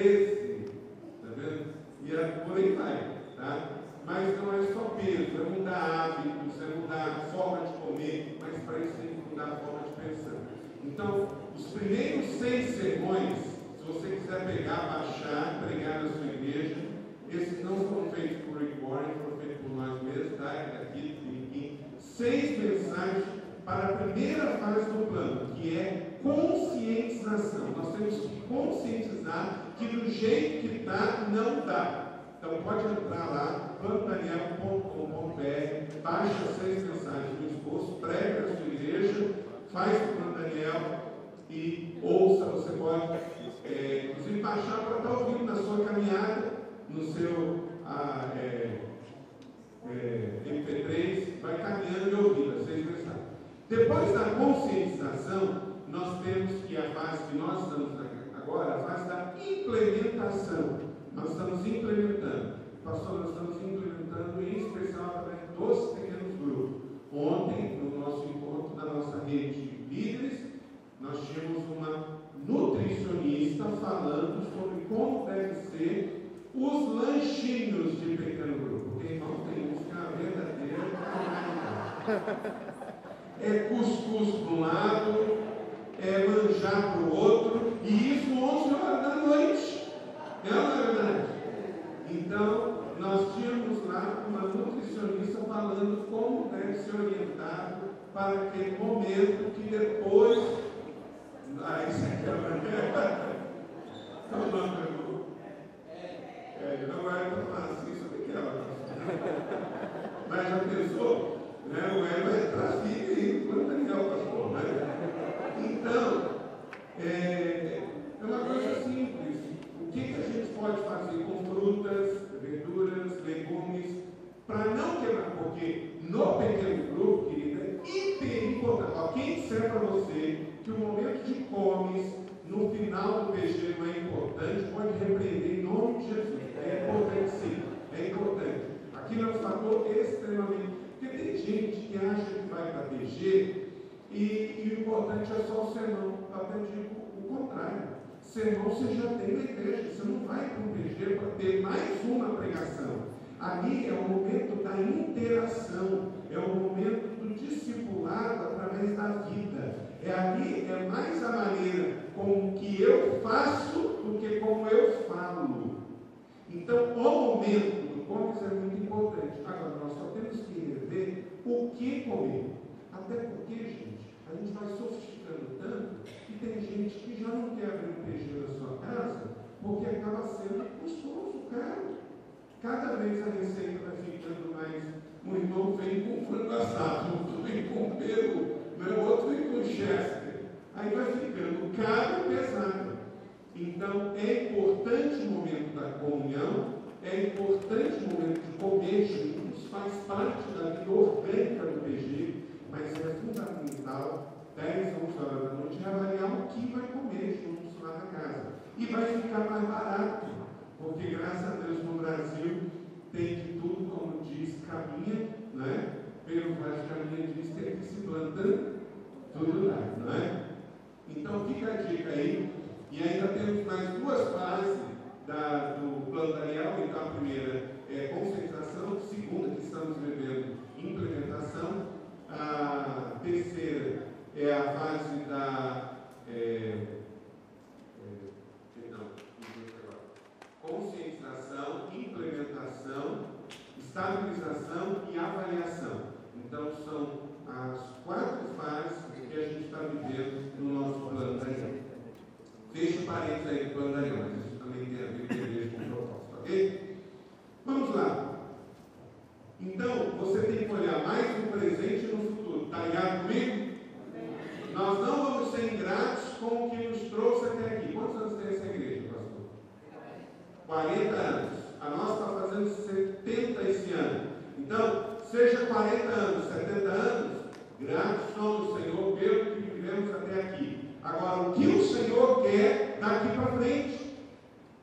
Speaker 1: vendo? E por aí vai, tá? Mas não é só peso, é mudar hábitos, é mudar a forma de comer, mas para isso tem que mudar a forma de pensar. Então, os primeiros 6 sermões, se você quiser pegar, baixar, pregar na sua igreja, esses não foram feitos por Rick Warren, foram feitos por nós mesmos, tá? Aqui, 6 mensagens para a primeira fase do plano, que é conscientização. Nós temos que conscientizar que do jeito que está, não dá. Então pode entrar lá, planodaniel.com.br, baixa 6 mensagens do esposo, prega na sua igreja, faz o plano Daniel e ouça. Você pode, inclusive, baixar para estar ouvindo na sua caminhada, no seu MP3, vai caminhando e ouvindo as 6 mensagens. Depois da conscientização, nós temos que a fase que nós estamos agora, a fase da implementação. Nós estamos implementando. Pastor, nós estamos implementando em especial através dos pequenos grupos. Ontem, no nosso encontro da nossa rede de líderes, nós tínhamos uma nutricionista falando sobre como deve ser os lanchinhos de pequeno grupo. Porque, irmão, tem uns que é uma verdadeira calamidade. É cuscuz para um lado, é manjar para o outro, e isso 11 horas da noite. É uma verdade. Então, nós tínhamos lá uma nutricionista falando como deve ser orientado para aquele momento que depois. Isso aqui é uma não vai falar assim sobre aquela. Mas já pensou? Né? O Hélio vai entrar assim e quando Daniel pastor, né? Então, é uma coisa simples. O que a gente pode fazer com frutas, verduras, legumes, para não quebrar? Porque no pequeno grupo, querida, é hiper importante. Quem disser para você que o momento de comes no final do PG não é importante, pode repreender em nome de Jesus. É importante sim, é importante. Aqui é um fator extremamente. Porque tem gente que acha que vai para PG e o importante é só o sermão. Eu até digo o contrário. Sermão você já tem na igreja. Você não vai para o PG para ter mais uma pregação. Ali é o momento da interação, é o momento do discipulado através da vida. Ali é mais a maneira com que eu faço do que como eu falo. Então, o momento do comes é muito importante. Agora, nós só temos que rever o que comer. Até porque, gente, a gente vai sofisticando tanto que tem gente que já não quer abrir um PG na sua casa porque acaba sendo custoso, caro. Cada vez a receita vai ficando mais. Um irmão vem com frango assado, outro vem com peru, o outro vem com chester. Aí vai ficando caro e pesado. Então, é importante o momento da comunhão, é importante o momento de comer juntos, faz parte da vida orgânica do PG, mas é fundamental, 10, 11 horas da noite, avaliar o que vai comer juntos lá na casa. E vai ficar mais barato, porque graças a Deus no Brasil tem de tudo, como diz, caminha, né? Pelo Vale Caminha diz, tem que se plantando tudo lá, não é? Então fica a dica aí. E ainda temos mais duas fases do plano Daniel. Então a primeira é conscientização, a segunda que estamos vivendo, implementação, a terceira é a fase da conscientização, implementação, estabilização e avaliação. Então são as 4 fases que a gente está vivendo no nosso plano Daniel. Fecha o parênteses aí do plano Daniel, mas isso também tem a ver com a igreja com propósito, ok? Vamos lá. Então, você tem que olhar mais no presente e no futuro. Está ligado comigo? Nós não vamos ser ingratos com o que nos trouxe até aqui. Quantos anos tem essa igreja, pastor? 40 anos. A nossa está fazendo 70 esse ano. Então, seja 40 anos, 70 anos, gratos somos, Senhor, pelo que vivemos até aqui. Agora, o que o Senhor quer daqui para frente?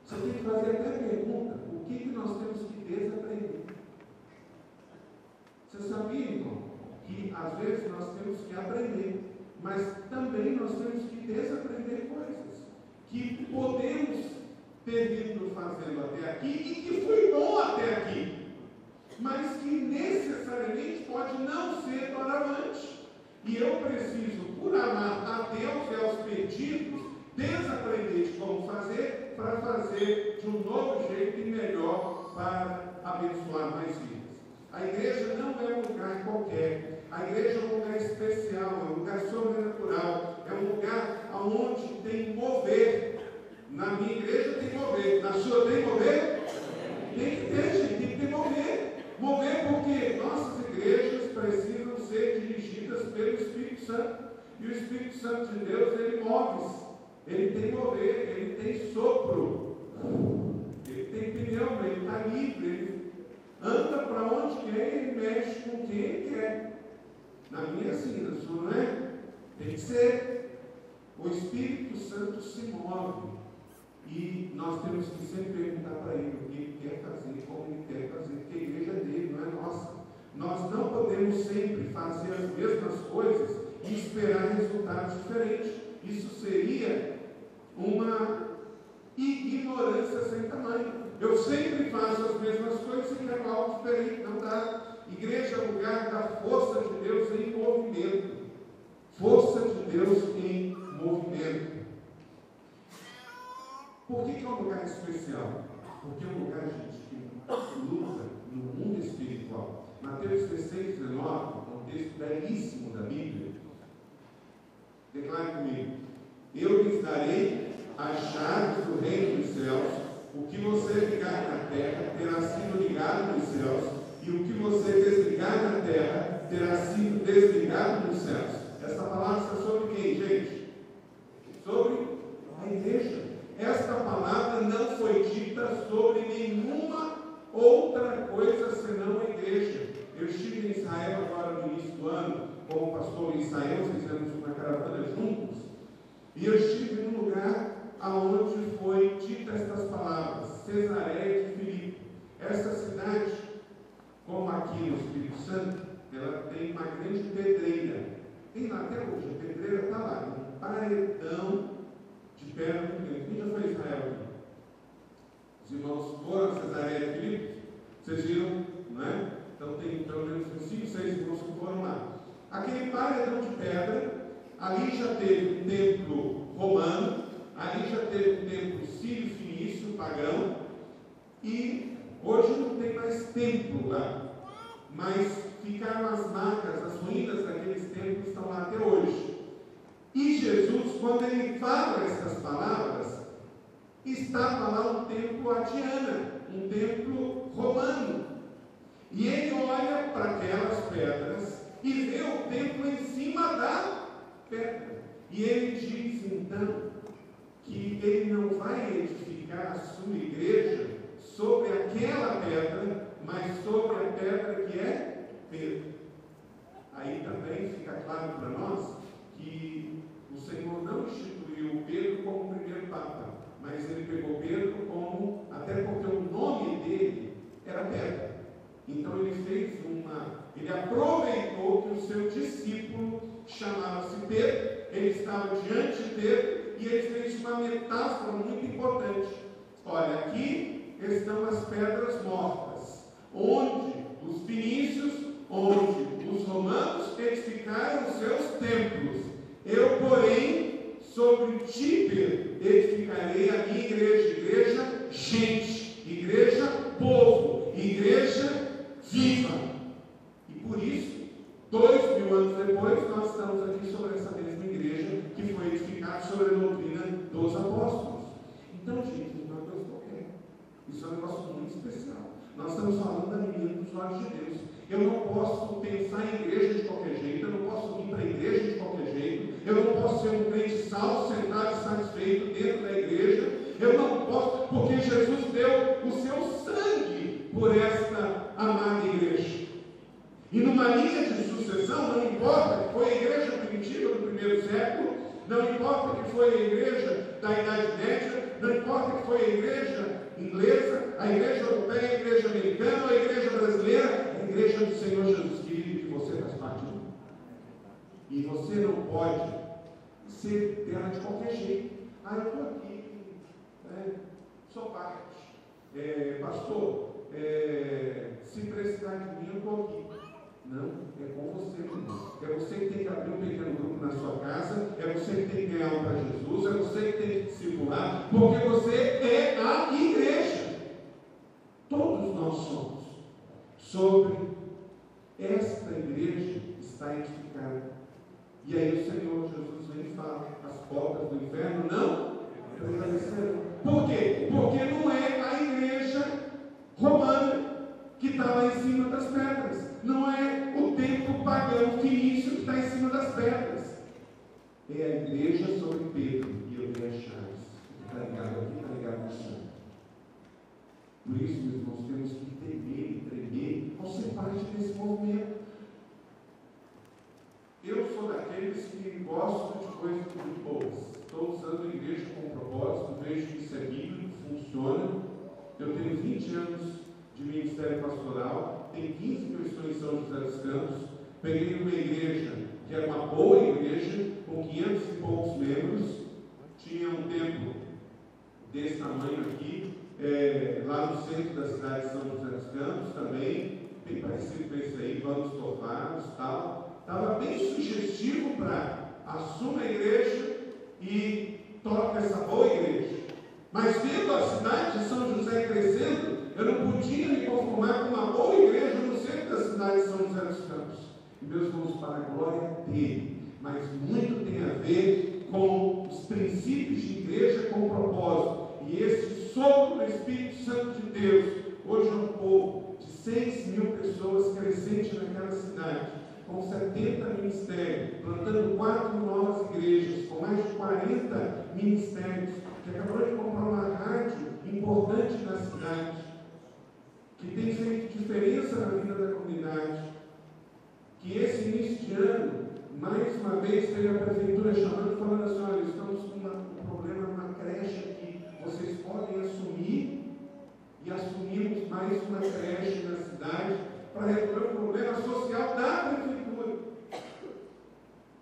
Speaker 1: Você tem que fazer até a pergunta: o que nós temos que desaprender? Você sabia, irmão, que às vezes nós temos que aprender, mas também nós temos que desaprender coisas que podemos ter vindo fazendo até aqui e que foi bom até aqui, mas que necessariamente pode não ser doravante. E eu preciso, por amar a Deus e aos pedidos, desaprender de como fazer, para fazer de um novo jeito e melhor para abençoar mais vidas. A igreja não é um lugar qualquer. A igreja é um lugar especial, é um lugar sobrenatural, é um lugar onde tem mover. Na minha igreja tem mover, na sua tem mover? Tem que ter, gente, tem que ter mover. Mover porque nossas igrejas precisam ser dirigidas pelo Espírito Santo. E o Espírito Santo de Deus, ele move-se. Ele tem mover, ele tem sopro. Ele tem pneu, ele está livre, ele anda para onde quer, ele mexe com quem ele quer. Na minha assim, na sua não é? Tem que ser. O Espírito Santo se move. E nós temos que sempre perguntar para ele o que ele quer fazer, como ele quer fazer, porque a igreja é dele, não é nossa. Nós não podemos sempre fazer as mesmas coisas e esperar resultados diferentes. Isso seria uma ignorância sem tamanho. Eu sempre faço as mesmas coisas e quero algo diferente. Não dá. Igreja é o lugar da força de Deus em movimento. Força de Deus em movimento. Por que é um lugar especial? Porque é um lugar, gente, que luta no mundo espiritual. Mateus 16, 19, um texto belíssimo da Bíblia. Declare comigo: eu lhes darei as chaves do reino dos céus. O que você ligar na terra terá sido ligado nos céus, e o que você desligar na terra terá sido desligado nos céus. Essa palavra está sobre quem, gente? Sobre a igreja. Esta palavra não foi dita sobre nenhuma outra coisa senão a igreja. Eu estive em Israel agora no início do ano, como pastor em Israel, fizemos uma caravana juntos, e eu estive num lugar aonde foi dita estas palavras, Cesareia de Filipe. Essa cidade, como aqui no Espírito Santo, ela tem uma grande pedreira. Tem lá até hoje, a pedreira está lá, um paredão de pedra muito grande. Quem já foi a Israel aqui? Os irmãos foram a Cesareia de Filipe? Vocês viram, não é? Então tem pelo menos 5, 6 irmãos que foram lá. Aquele paredão de pedra, ali já teve um templo romano, ali já teve um templo sírio-fenício, pagão, e hoje não tem mais templo lá, mas ficaram as marcas, as ruínas daqueles templos estão lá até hoje. E Jesus, quando ele fala essas palavras, estava lá um templo a Diana, um templo romano. E ele olha para aquelas pedras e vê o templo em cima da pedra. E ele diz então que ele não vai edificar a sua igreja sobre aquela pedra, mas sobre a pedra que é Pedro. Aí também fica claro para nós que o Senhor não instituiu Pedro como primeiro papa, mas ele pegou Pedro como, até porque o nome dele era Pedro. Então ele aproveitou que o seu discípulo chamava-se Pedro, ele estava diante de Pedro, e ele fez uma metáfora muito importante. Olha, aqui estão as pedras mortas, onde os fenícios, onde os romanos edificaram os seus templos. Eu, porém, sobre ti, Pedro, edificarei a minha igreja, gente, igreja povo, igreja viva. E por isso, 2000 anos depois, nós estamos aqui sobre essa mesma igreja que foi edificada sobre a doutrina dos apóstolos. Então, gente, não é uma coisa qualquer. Isso é um negócio muito especial. Nós estamos falando da menina dos olhos de Deus. Eu não posso pensar em igreja de qualquer jeito, eu não posso vir para a igreja de qualquer jeito, eu não posso ser um crente salvo, sentado e satisfeito dentro da igreja, eu não posso, porque Jesus deu o seu sangue por esta amada igreja. E numa linha de sucessão, não importa que foi a igreja primitiva do primeiro século, não importa que foi a igreja da Idade Média, não importa que foi a igreja inglesa, a igreja europeia, a igreja americana, a igreja brasileira, a igreja do Senhor Jesus Cristo, que você faz parte dela. E você não pode ser dela de qualquer jeito. Eu estou aqui, sou parte. Pastor, se precisar de mim, eu estou aqui. Não, é com você, irmão. É você que tem que abrir um pequeno grupo na sua casa, é você que tem que ganhar um para Jesus, é você que tem que discipular, porque você é a igreja. Todos nós somos. Sobre esta igreja está edificada. E aí o Senhor Jesus vem e fala: as portas do inferno não prevalecerão. Por quê? Porque não é a igreja romana que está lá em cima das pedras. Não é o templo pagão fenício que está em cima das pedras. É a igreja sobre Pedro. E eu dei as chaves. Está ligado aqui, está ligado no chão. Por isso, meus irmãos, temos que temer e tremer ao ser parte desse movimento. Eu sou daqueles que gostam de coisas muito boas. Estou usando a igreja com propósito, vejo que isso é bíblico, funciona. Eu tenho 20 anos de ministério pastoral, tenho 15 que eu estou em São José dos Campos. Peguei uma igreja que era uma boa igreja, com 500 e poucos membros, tinha um templo desse tamanho aqui, lá no centro da cidade de São José dos Campos também, bem parecido com esse aí, bancos tofados e tal. Estava bem sugestivo para assuma a igreja e toca essa boa igreja. Mas vendo a cidade de São José crescendo, eu não podia me conformar com uma boa igreja no centro da cidade de São José dos Campos. E meus irmãos, para a glória dele, mas muito tem a ver com os princípios de igreja com propósito. E esse sopro do Espírito Santo de Deus, hoje é um povo de 6.000 pessoas crescente naquela cidade, com 70 ministérios, plantando 4 novas igrejas, com mais de 40 ministérios, que acabou de comprar uma rádio importante na cidade, que tem feito diferença na vida da comunidade, que esse início de ano, mais uma vez, teve a prefeitura chamando e falando assim: olha, estamos com um problema numa creche aqui, vocês podem assumir, e assumimos mais uma creche na cidade, para resolver o problema social da prefeitura.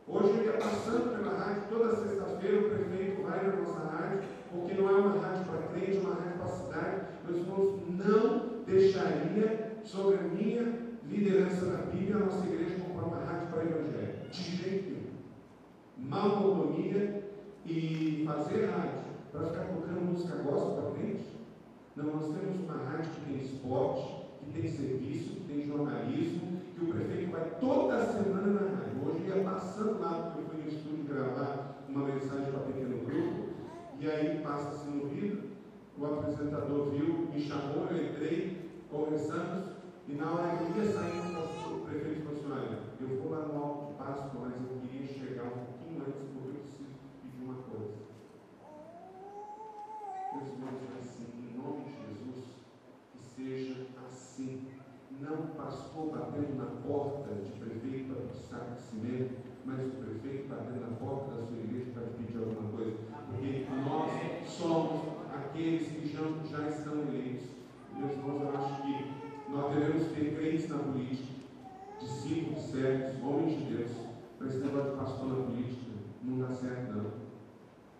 Speaker 1: Hoje eu ia passando pela rádio, toda sexta-feira o prefeito vai na nossa rádio, porque não é uma rádio para crente, é uma rádio para a cidade. Meus irmãos, não deixaria sobre a minha liderança da Bíblia a nossa igreja comprar uma rádio para evangelho. De jeito nenhum. Malmodomia e fazer rádio para ficar tocando música gospel para crente. Não, nós temos uma rádio que tem esporte, que tem serviço, que tem jornalismo, que o prefeito vai toda semana na rádio. Hoje eu ia passando lá, porque eu fui no estúdio gravar uma mensagem para pequeno grupo, e aí passa-se no vidro, o apresentador viu, me chamou, eu entrei, conversamos, e na hora que eu ia sair, o prefeito falou assim: olha, eu vou lá no Alto de Páscoa, mas eu queria chegar um pouquinho antes, porque eu preciso pedir uma coisa. Meus irmãos, assim, em nome de Jesus, que seja assim. Não pastor batendo na porta de prefeito para pedir saco de cimento, mas o prefeito batendo na porta da sua igreja para te pedir alguma coisa, porque nós somos aqueles que já estão eleitos. Meus irmãos, eu acho que nós devemos ter crentes na política, discípulos sérios, homens de Deus. Mas esse negócio de pastor na política não dá certo, não.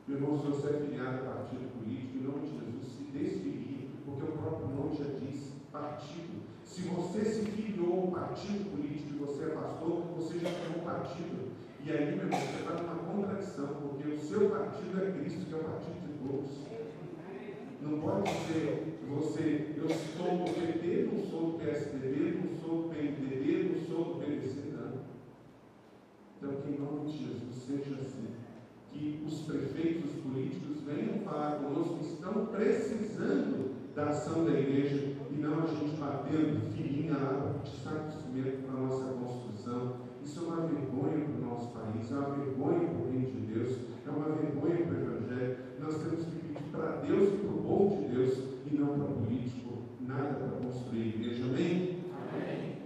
Speaker 1: Meu irmão, se você é filiado a partido político, em nome de Jesus, se desfilie, porque o próprio nome já diz, partido. Se você se filiou a um partido político e você é pastor, você já tem um partido. E aí, meu irmão, você está numa contradição, porque o seu partido é Cristo, que é o partido de todos. Não pode ser você, eu sou do PT, não sou do PSDB, não sou do PMDB, não sou do PDC, não. Então, que em nome de Jesus seja assim. Que os prefeitos políticos venham falar conosco que estão precisando da ação da igreja e não a gente batendo filinha lá para pedir saco de cimento para a nossa construção. Isso é uma vergonha para o nosso país, é uma vergonha para o reino de Deus, é uma vergonha para o Evangelho. Nós temos que pedir para Deus e para o povo de Deus e não para político, nada para construir a igreja. Amém? Amém.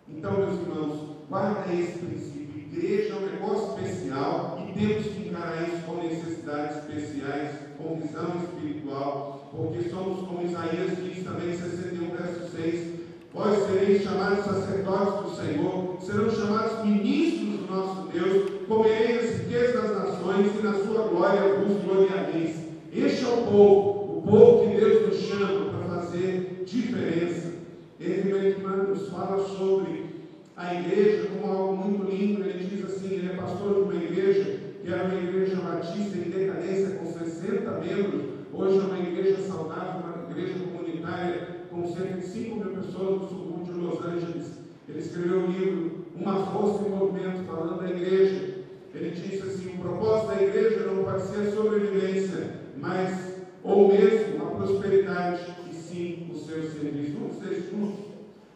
Speaker 1: Então, meus irmãos, guarda esse princípio. Igreja é um negócio especial e temos que encarar isso com necessidades especiais, com visão espiritual, porque somos, como Isaías diz também, 61, verso 6, vós sereis chamados sacerdotes do Senhor, serão chamados ministros do nosso Deus, comereis as riquezas das nações e na sua glória vos gloriareis. Este é o povo que Deus nos chama para fazer diferença. Ele nos fala sobre a igreja como algo muito lindo. Ele diz assim, ele é pastor de uma igreja que era uma igreja batista em decadência com 60 membros, hoje é uma igreja saudável, uma igreja comunitária com cerca de 5 mil pessoas no subúrbio de Los Angeles. Ele escreveu um livro, Uma Força em Movimento, falando da igreja. Ele disse assim, o propósito da igreja não pode ser a sobrevivência, mas, ou mesmo a prosperidade, e sim o seu serviço. Vamos dizer juntos.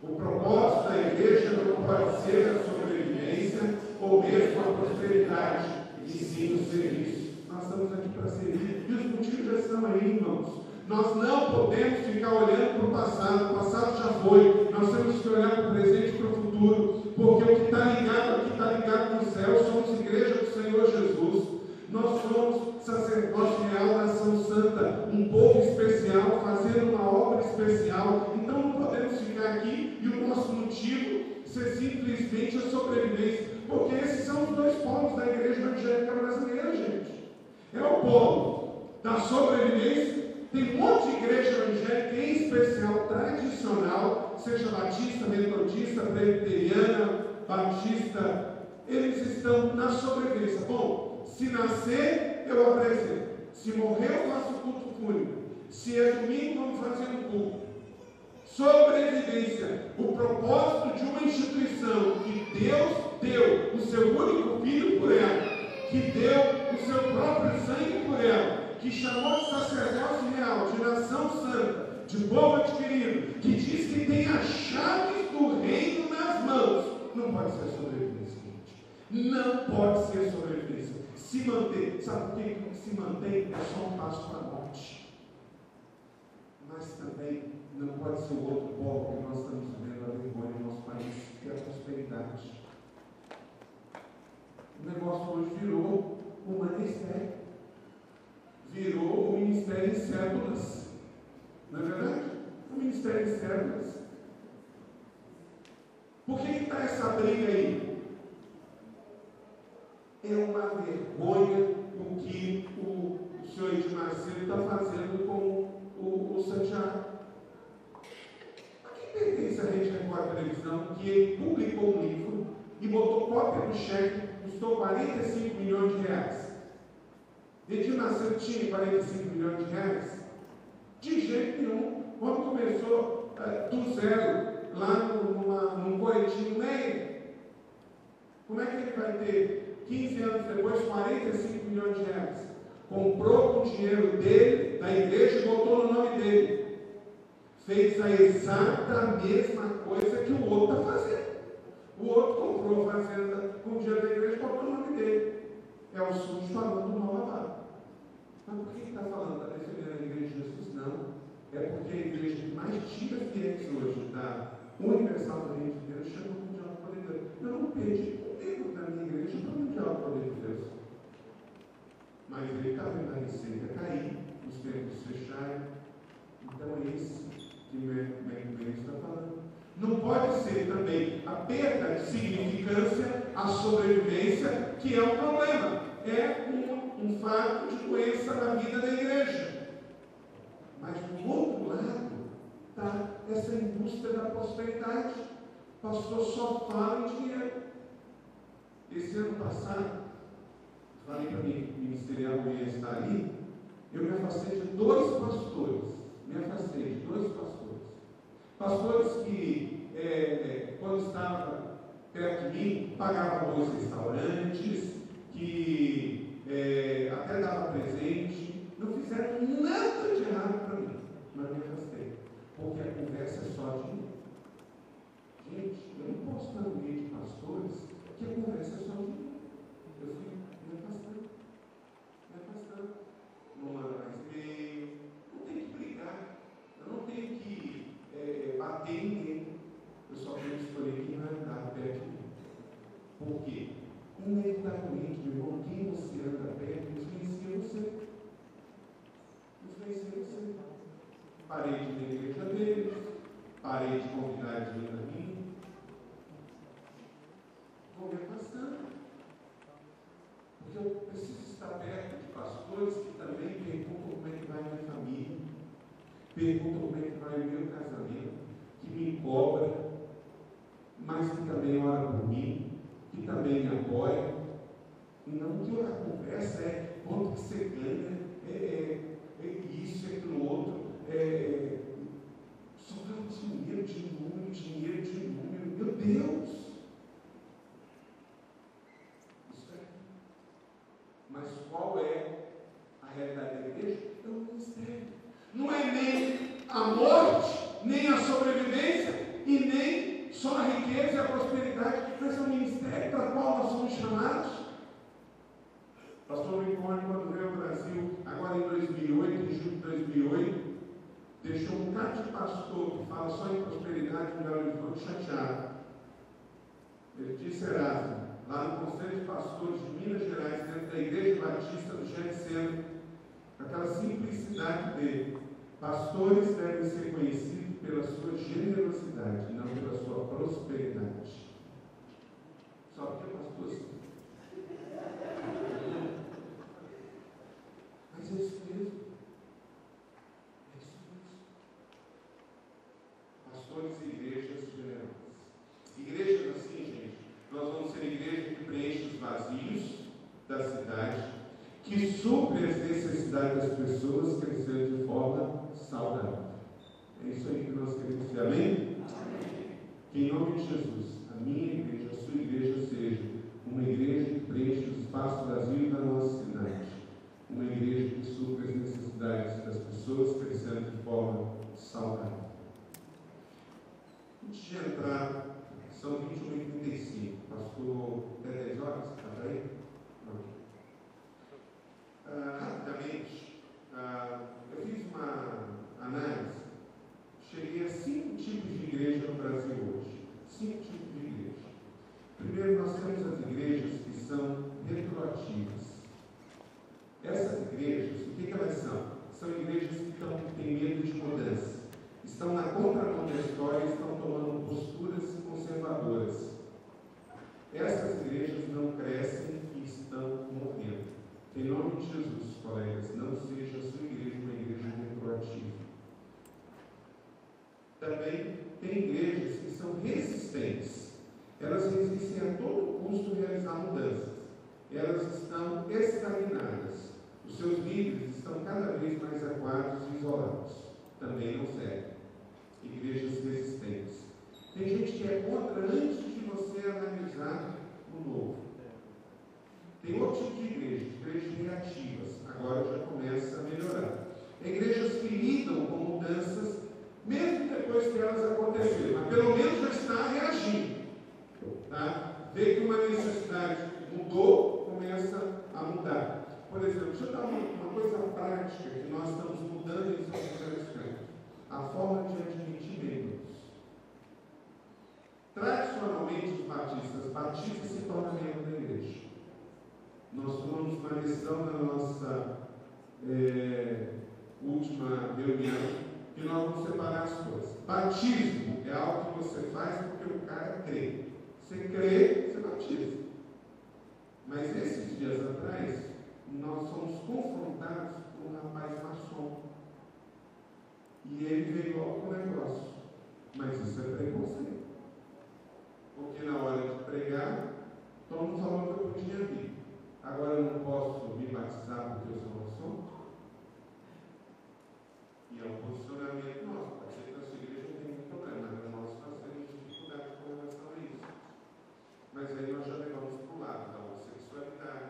Speaker 1: O propósito da igreja não pode ser a sobrevivência ou mesmo a prosperidade, e sim o serviço. Nós estamos aqui para servir, e os motivos já estão aí, irmãos. Nós não podemos ficar olhando para o passado já foi. Nós temos que olhar para o presente e para o futuro, porque o que está ligado aqui está ligado no céu. Somos igreja do Senhor Jesus. Nós somos sacerdócio real, nação santa, um povo especial, fazendo uma obra especial. Então não podemos ficar aqui e o nosso motivo ser simplesmente a sobrevivência, porque esses são os dois polos da igreja evangélica brasileira, gente. É o polo da sobrevivência. Tem um monte de igreja evangélica, em especial tradicional, seja batista, metodista, presbiteriana, batista, eles estão na sobrevivência. Bom, se nascer, eu apresento. Se morrer, eu faço culto fúnebre. Se é domingo, vamos fazer um culto. Sobrevivência. O propósito de uma instituição que Deus deu o seu único filho por ela, que deu o seu próprio sangue por ela, que chamou de sacerdócio real, de nação santa, de povo adquirido, que diz que tem as chaves do reino nas mãos. Não pode ser sobrevivência, gente. Não pode ser sobrevivência. Se manter, sabe por que se mantém? É só um passo para a morte. Mas também não pode ser o outro polo que nós estamos vendo a vergonha no nosso país, que é a prosperidade. O negócio hoje virou um ministério. Virou o ministério em cédulas. Não é verdade? O ministério em cédulas. Por que está essa briga aí? É uma vergonha o que o senhor Edmar Macedo está fazendo com o Santiago. A quem pertence a Rede Record Televisão, que ele publicou um livro e botou cópia do cheque, custou 45 milhões de reais. Edmar Macedo tinha 45 milhões de reais? De jeito nenhum. Quando começou do zero, lá num corretinho meio, como é que ele vai ter 15 anos depois, 45 milhões de reais? Comprou com o dinheiro dele, da igreja, e botou no nome dele. Fez a exata mesma coisa que o outro está fazendo. O outro comprou a fazenda com o dinheiro da igreja e botou no nome dele. É o sujo falando do mal lavado. Mas por que está falando? Está defendendo a igreja de Jesus? Não. É porque a igreja que mais tira fiéis hoje da Universal do Reino de Deus chama o Mundial do Poder de Deus. Eu não perdi um tempo da minha igreja para o Mundial do Poder de Deus. Mas ele está vendo a receita cair, os templos fecharem. Então é esse que o McMahon está falando. Não pode ser também a perda de significância, a sobrevivência, que é um problema. É um fato de doença na vida da igreja. Mas do outro lado está essa indústria da prosperidade. O pastor só fala em dinheiro. Esse ano passado, falei para mim, o ministerial ia estar ali, eu me afastei de 2 pastores. Pastores que, quando estavam perto de mim, pagavam bons restaurantes, que até davam presente, não fizeram nada de errado para mim, mas me afastei, porque a conversa é só de mim. Gente, eu não posso estar no meio de pastores que a conversa é só de mim. Eu fui me afastando. Não manda mais e-mail, não tem que brigar, eu não tenho que bater em ninguém. Eu só tenho que escolher quem vai andar perto de mim. Por quê? Inevitavelmente, meu irmão, quem você anda perto, influencia você. Parei de ir na igreja deles, parei de convidar de ir na minha. Vou me afastando. Porque eu preciso estar perto de pastores que também perguntam como é que vai a minha família, perguntam como é que vai o meu casamento, que me cobra, mas que também ora por mim, que também me apoia. E não que a conversa é quanto que você ganha, isso, aquilo outro, só fala dinheiro, meu Deus! Isso é. Mas qual é a realidade da igreja? É o ministério. Não é nem a morte, nem a sobrevivência, e nem só a riqueza e a prosperidade, mas é o ministério para o qual nós somos chamados. Pastor Lincoln, quando veio ao Brasil, agora em 2008, em julho de 2008, deixou um bocado de pastor que fala só em prosperidade no Belo Horizonte chateado. Ele disse, Erasmo, lá no Conselho de Pastores de Minas Gerais, dentro da Igreja Batista do Getsemane, aquela simplicidade dele. Pastores devem ser conhecidos pela sua generosidade, não pela sua prosperidade. Só porque pastor mas é isso mesmo. Pastores e igrejas generosas. Igrejas assim, gente, nós vamos ser igreja que preenche os vazios da cidade, que supre as necessidades das pessoas, crescendo de forma saudável. É isso aí que nós queremos ser. Amém? Que em nome de Jesus, a minha igreja, a sua igreja seja uma igreja que preenche os espaços vazios da nossa cidade. Uma igreja que supre as necessidades das pessoas, crescendo de forma saudável. Antes de entrar, são 21h35. Pastor, até 10 horas? Está para aí? Rapidamente, eu fiz uma análise. Cheguei a 5 tipos de igreja no Brasil hoje. 5 tipos de igreja. Primeiro, nós temos as igrejas que são retroativas. Essas igrejas, o que elas são? São igrejas que têm medo de mudança. Estão na contramão da história e estão tomando posturas conservadoras. Essas igrejas não crescem e estão morrendo. Em nome de Jesus, colegas, não seja a sua igreja uma igreja retroativa. Também tem igrejas que são resistentes. Elas resistem a todo custo realizar mudanças. Elas estão estagnadas. Os seus líderes estão cada vez mais aquados e isolados. Também não servem. Igrejas resistentes. Tem gente que é contra antes de você analisar o novo. Tem outro tipo de igrejas reativas. Agora já começa a melhorar. Igrejas que lidam com mudanças, mesmo depois que elas aconteceram, mas pelo menos já está reagindo. Tá? Vê que uma necessidade mudou, começa a mudar. Por exemplo, deixa eu dar uma coisa prática que nós estamos mudando em São José dos Campos. A forma de admitir membros. Tradicionalmente, os batistas se tornam membros da igreja. Nós tomamos uma lição na nossa última reunião que nós vamos separar as coisas. Batismo é algo que você faz porque o cara crê. Você crê, você batiza. Mas esses dias atrás, nós fomos confrontados com um rapaz maçom. E ele veio logo com o negócio. Mas isso é preconceito. Porque na hora de pregar, todo mundo falou que eu podia vir. Agora eu não posso me batizar porque eu sou maçom? E é um posicionamento nosso. Pode ser que na sua igreja não tem muito problema, mas nós temos dificuldade com relação a isso. Mas aí nós já levamos para o lado da homossexualidade,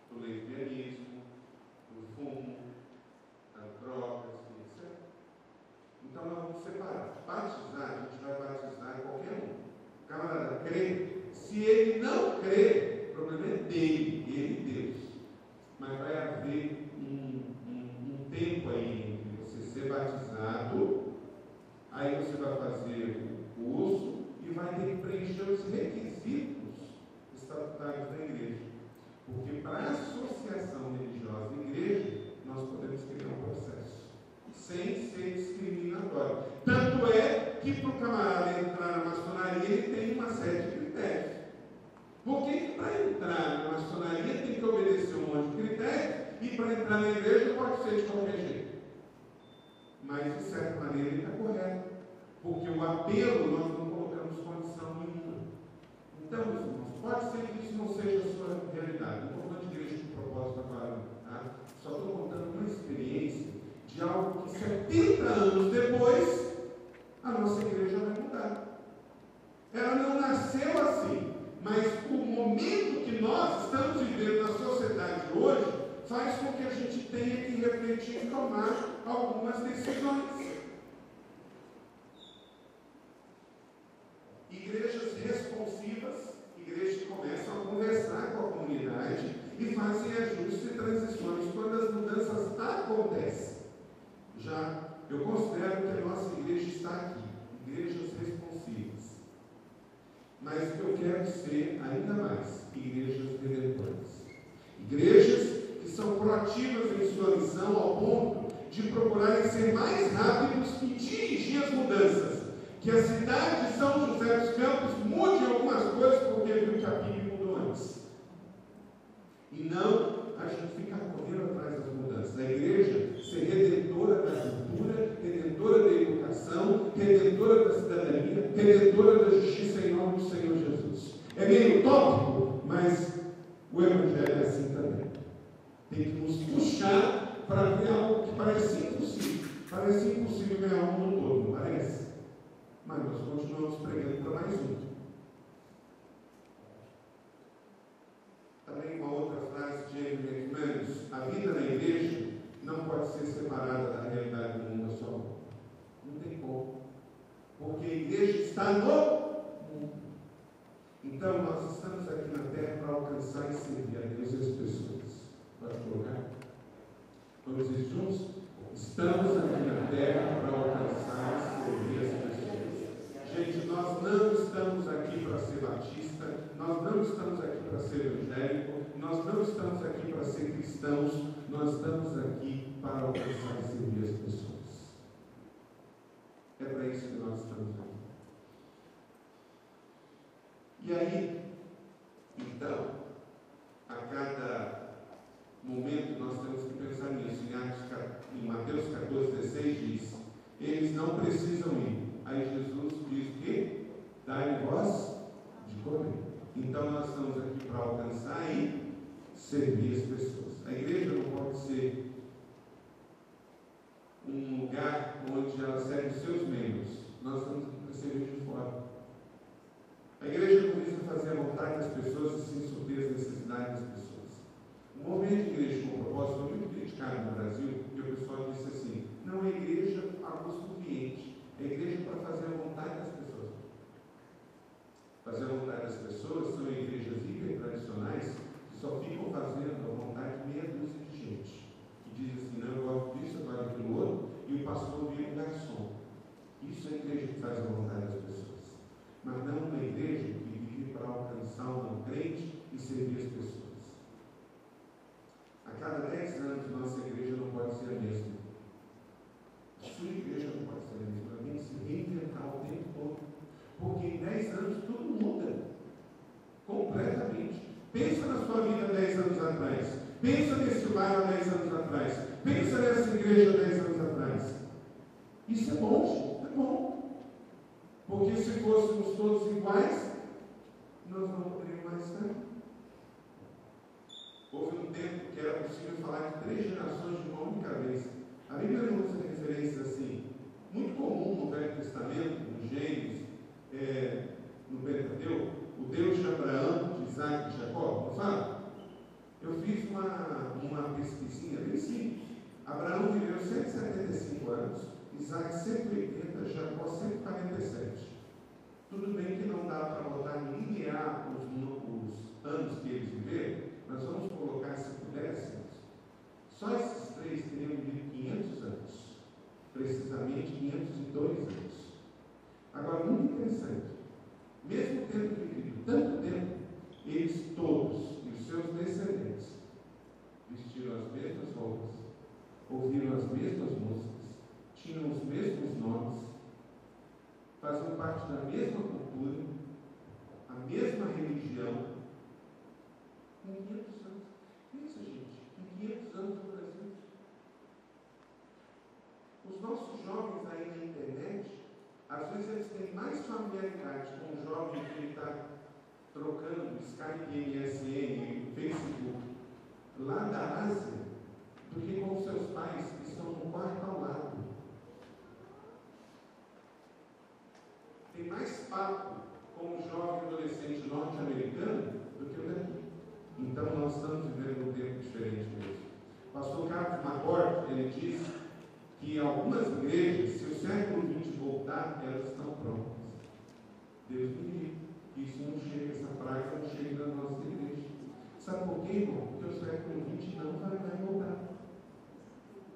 Speaker 1: do lesbianismo, do fumo, das drogas, etc. Então nós vamos separar. Batizar, a gente vai batizar qualquer um. O camarada crê. Se ele não crê, o problema é dele, ele e Deus. Mas vai haver um tempo aí entre você ser batizado, aí você vai fazer o curso e vai ter que preencher os requisitos estatutários da igreja. Porque para a associação religiosa da igreja, nós podemos criar um processo sem ser discriminatório. Tanto é que para o camarada entrar na maçonaria, ele tem uma série de critérios. Porque para entrar na maçonaria tem que obedecer um monte de critérios, e para entrar na igreja pode ser de qualquer jeito. Mas, de certa maneira, ele está correto. Porque o apelo nós não colocamos condição nenhuma. Então, meus irmãos, pode ser que isso não seja a sua realidade. Não estou falando de igreja de propósito agora, tá? Só estou contando uma experiência de algo que 70 anos depois a nossa igreja vai mudar. Ela não nasceu assim, mas o momento que nós estamos vivendo na sociedade hoje faz com que a gente tenha que refletir e tomar algumas decisões. Igrejas responsivas, igrejas que começam a conversar com a comunidade e fazem ajustes e transições quando as mudanças acontecem. Já eu considero que a nossa igreja está aqui, igrejas responsivas. Mas eu quero ser ainda mais igrejas redentoras. Igrejas que são proativas em sua missão ao ponto de procurarem ser mais rápidos e dirigir as mudanças. Que a cidade de São José dos Campos mude algumas coisas porque viu que a PIB mudou antes. E não a gente ficar correndo atrás das mudanças. A igreja ser redentora da cultura, redentora da educação, redentora da cidadania, redentora da justiça em nome do Senhor Jesus. É meio utópico, mas o Evangelho é assim também. Tem que nos puxar para ver algo que parece impossível. Parece impossível ganhar o mundo todo, não parece? Mas nós continuamos pregando para mais um. Também uma outra frase de Henry McManus: a vida na igreja não pode ser separada da realidade do mundo a sua mão. Não tem como. Porque a igreja está no mundo. Então nós estamos aqui na terra para alcançar e servir a Deus e as pessoas. Pode colocar? Vamos dizer juntos? Estamos aqui na terra para alcançar e servir as pessoas. Gente, nós não estamos aqui para ser batista, nós não estamos aqui para ser evangélico, nós não estamos aqui para ser cristãos, nós estamos aqui para alcançar e servir as pessoas. É para isso que nós estamos aqui. E aí, então, a cada momento nós temos que pensar nisso. Em Mateus 14,16 diz: eles não precisam ir. Aí Jesus diz que dai-lhe vós de comer. Então nós estamos aqui para alcançar e servir as pessoas. A igreja não pode ser um lugar onde ela serve os seus membros. Nós estamos aqui para servir de fora. A igreja não visa fazer a vontade das pessoas e sim suprir as necessidades das pessoas. O movimento de igreja com propósito foi muito criticado no Brasil, porque o pessoal disse assim: não é igreja a custo do cliente. É igreja para fazer a vontade das pessoas. Fazer a vontade das pessoas são igrejas hiper tradicionais que só ficam fazendo a vontade de meia dúzia de gente. Que diz assim: não, eu gosto disso, eu gosto daquilo outro, e o pastor vira um garçom. Isso é a igreja que faz a vontade das pessoas. Mas não uma igreja que vive para alcançar o não crente e servir as pessoas. A cada 10 anos atrás. Pensa nesse lar há 10 anos atrás. Pensa nessa igreja há 10 anos atrás. Isso é bom, gente. É bom. Porque se fôssemos todos iguais, nós não poderíamos mais estar. Houve um tempo que era possível falar de 3 gerações de uma única vez. A Bíblia não usa referências assim. Muito comum no Velho Testamento, no Gênesis, no Pentateuco, o Deus de Abraão, de Isaac e de Jacó. Não fala? Eu fiz uma pesquisinha bem simples. Abraão viveu 175 anos, Isaac 180, Jacó 147. Tudo bem que não dá para botar em linear os anos que eles viveram, mas vamos colocar, se pudéssemos, só esses 3 teriam vivido 500 anos, precisamente 502 anos. Agora, muito interessante, mesmo tendo vivido tanto tempo, eles todos e os seus descendentes vestiram as mesmas roupas, ouviram as mesmas músicas, tinham os mesmos nomes, faziam parte da mesma cultura, a mesma religião, com 500 anos. Pensa, gente, com 500 anos no Brasil. Os nossos jovens aí na internet, às vezes eles têm mais familiaridade com o jovem que ele está trocando Skype, MSN, Facebook, lá da Ásia, do que com seus pais que estão no quarto ao lado. Tem mais papo com o jovem adolescente norte-americano do que o daqui. Então nós estamos vivendo um tempo diferente mesmo. O pastor Carlos McCord, ele diz que algumas igrejas, se o século XX voltar, elas estão prontas. Deus me livre, que isso não chega, essa praga não chega na nossa igreja. Sabe por quê, irmão? Porque o século XX não vai mais voltar.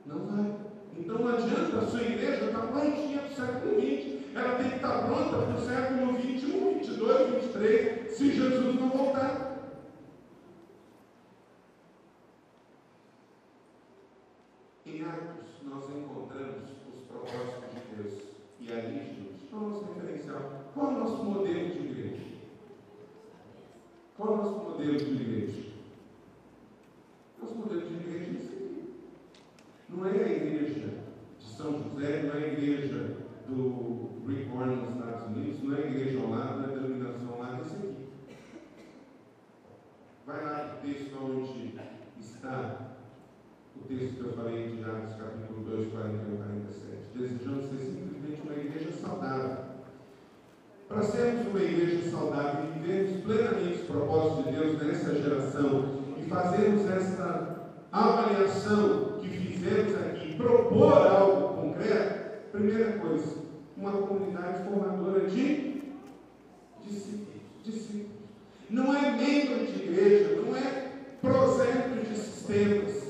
Speaker 1: Não vai. Então não adianta a sua igreja estar prontinha para o século XX. Ela tem que estar pronta para o século 21, 22, 23, se Jesus não voltar. Em Atos, nós encontramos os propósitos de Deus. E ali, gente, qual é o nosso referencial? Qual é o nosso modelo de igreja? Qual é o nosso modelo de igreja? Nosso modelo de igreja é esse aqui. Não é a igreja de São José, não é a igreja do Rick Warren nos Estados Unidos, não é a igreja ao lado, não é a denominação ao lado, é esse aqui. Vai lá para o texto onde está o texto que eu falei de Atos, capítulo 2, 41 e 47. Desejamos ser simplesmente uma igreja saudável. Para sermos uma igreja saudável e vivermos plenamente os propósitos de Deus nessa geração e fazermos essa avaliação que fizemos aqui, propor algo concreto, primeira coisa, uma comunidade formadora de discípulos. Não é membro de igreja, não é prosélitos de sistemas,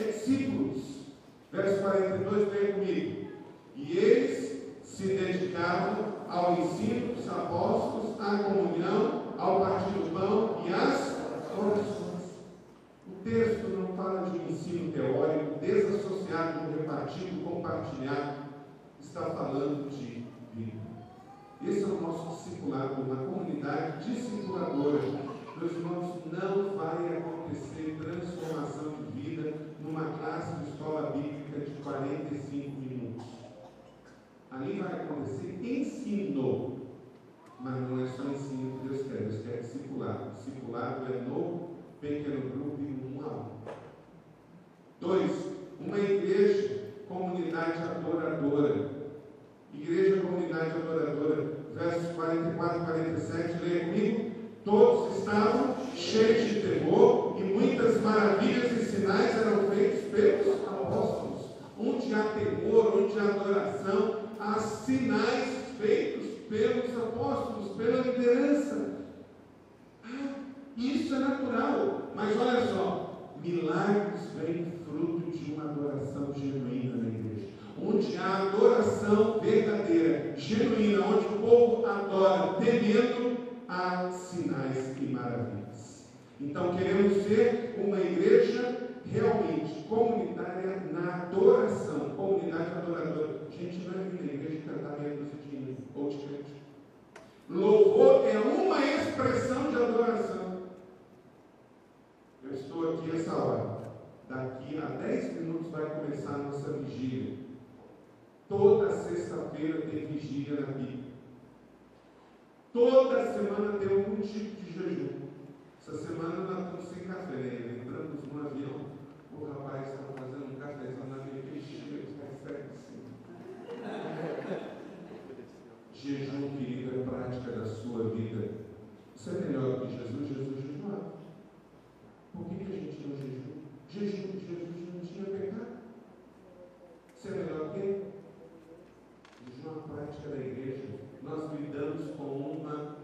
Speaker 1: é discípulos. Verso 42, leia comigo. E eles se dedicavam ao ensino dos apóstolos, à comunhão, ao partir do pão e às orações. O texto não fala de ensino teórico, desassociado do repartido, compartilhado. Está falando de vida. Esse é o nosso discipulado, uma comunidade discipuladora. Meus irmãos, não vai acontecer transformação de vida numa classe de escola bíblica de 45 minutos. Ali vai acontecer ensino, mas não é só ensino que Deus quer discipulado. Discipulado é no pequeno grupo e no 1 a 1. 2. Uma igreja, comunidade adoradora. Igreja, comunidade adoradora, versos 44 e 47, leia comigo. Todos estavam cheios de temor e muitas maravilhas e sinais eram feitos pelos apóstolos. Onde há temor, onde há adoração, há sinais feitos pelos apóstolos, pela liderança. Isso é natural, mas olha só, milagres vêm fruto de uma adoração genuína na igreja. Onde há adoração verdadeira, genuína, onde o povo adora temendo, há sinais e maravilhas. Então queremos ser uma igreja realmente comunitária na adoração, comunidade adoradora. Gente, não é vir na igreja cantar meia dúzia de hino ou de crente. Louvor é uma expressão de adoração. Eu estou vai começar a nossa vigília. Toda sexta-feira tem vigília na Bíblia. Toda semana tem algum tipo de jejum. Essa semana nós estamos sem café, né? Entramos no avião, o rapaz estava fazendo um cafezão na minha bexiga, os cafés assim. Jejum, querido, é prática da sua vida. Isso é melhor que Jesus. Jesus jejuava. Por que a gente não jejua? Jesus não tinha pecado. Isso é melhor que ele? Jejum é uma prática da igreja. Nós lidamos com uma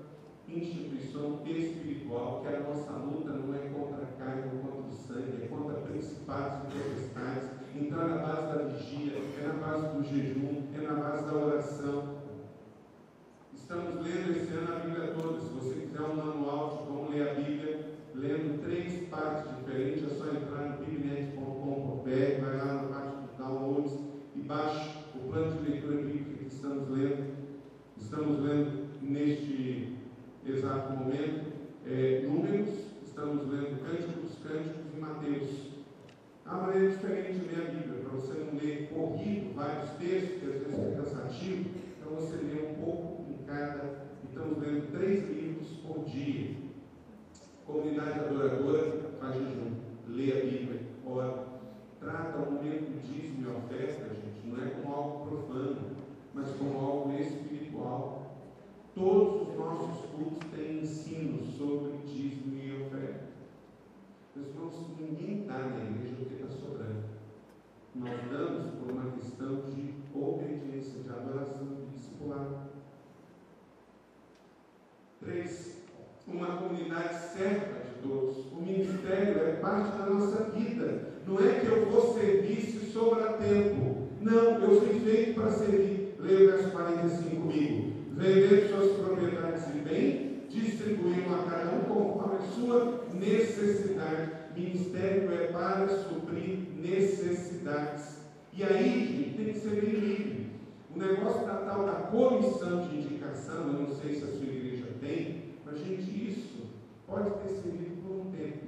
Speaker 1: instituição espiritual, que a nossa luta não é contra a carne ou contra o sangue, é contra principados e potestades. Então é na base da vigia, é na base do jejum, é na base da oração. Estamos lendo esse ano a Bíblia toda. Se você quiser um manual de como ler a Bíblia, lendo 3 partes diferentes, é só entrar no bibnet.com.br, vai lá na parte dos downloads e baixe o plano de leitura bíblica que estamos lendo. Estamos lendo neste exato momento Números, estamos lendo Cânticos e Mateus. Há uma maneira diferente de ler a Bíblia, para você não ler corrido vários textos, que às vezes é cansativo, então você lê um pouco em cada. Estamos lendo 3 livros por dia. Comunidade adoradora faz jejum, lê a Bíblia, ora, trata o momento do dízimo e oferta, gente, não é como algo profano, mas como algo espiritual. Todos os nossos cultos têm ensino sobre dízimo e oferta. Meus irmãos, ninguém está na igreja porque está sobrando. Nós damos por uma questão de obediência, de adoração, de discipulado. 3. Uma comunidade certa de todos. O ministério é parte da nossa vida. Não é que eu vou servir se sobrar tempo. Não, eu fui feito para servir. Leia o verso 45 comigo. Vender suas propriedades e bem, distribuí-lo a cada um conforme a sua necessidade. Ministério é para suprir necessidades. E aí, gente, tem que ser bem livre. O negócio da tal da comissão de indicação, eu não sei se a sua igreja tem, mas, gente, isso pode ter servido por um tempo,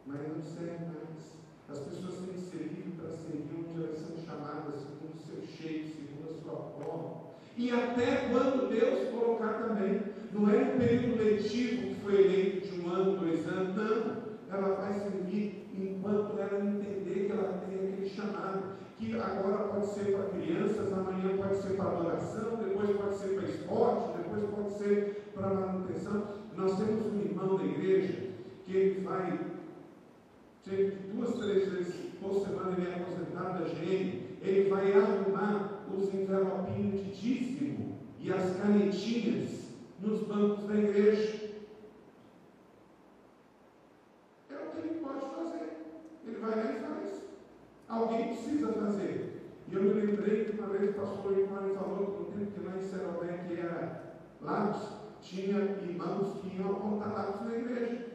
Speaker 1: mas não serve mais. As pessoas têm que servir para servir onde elas são chamadas, segundo o seu shape, segundo a sua forma. E até quando Deus colocar também. Não é um período letivo que foi eleito de 1 ano, 2 anos, não. Ela vai servir enquanto ela entender que ela tem aquele chamado, que agora pode ser para crianças, amanhã pode ser para adoração, depois pode ser para esporte, depois pode ser para manutenção. Nós temos um irmão da igreja que ele vai, sempre 2, 3 vezes por semana, ele é aposentado da GM, ele vai arrumar os envelopinhos de dízimo e as canetinhas nos bancos da igreja. É o que ele pode fazer. Ele vai lá e faz. Alguém precisa fazer. E eu me lembrei que uma vez o pastor Ivan falou que no tempo que lá em Serobé, que era Lagos, tinha irmãos que iam apontar Lagos na igreja.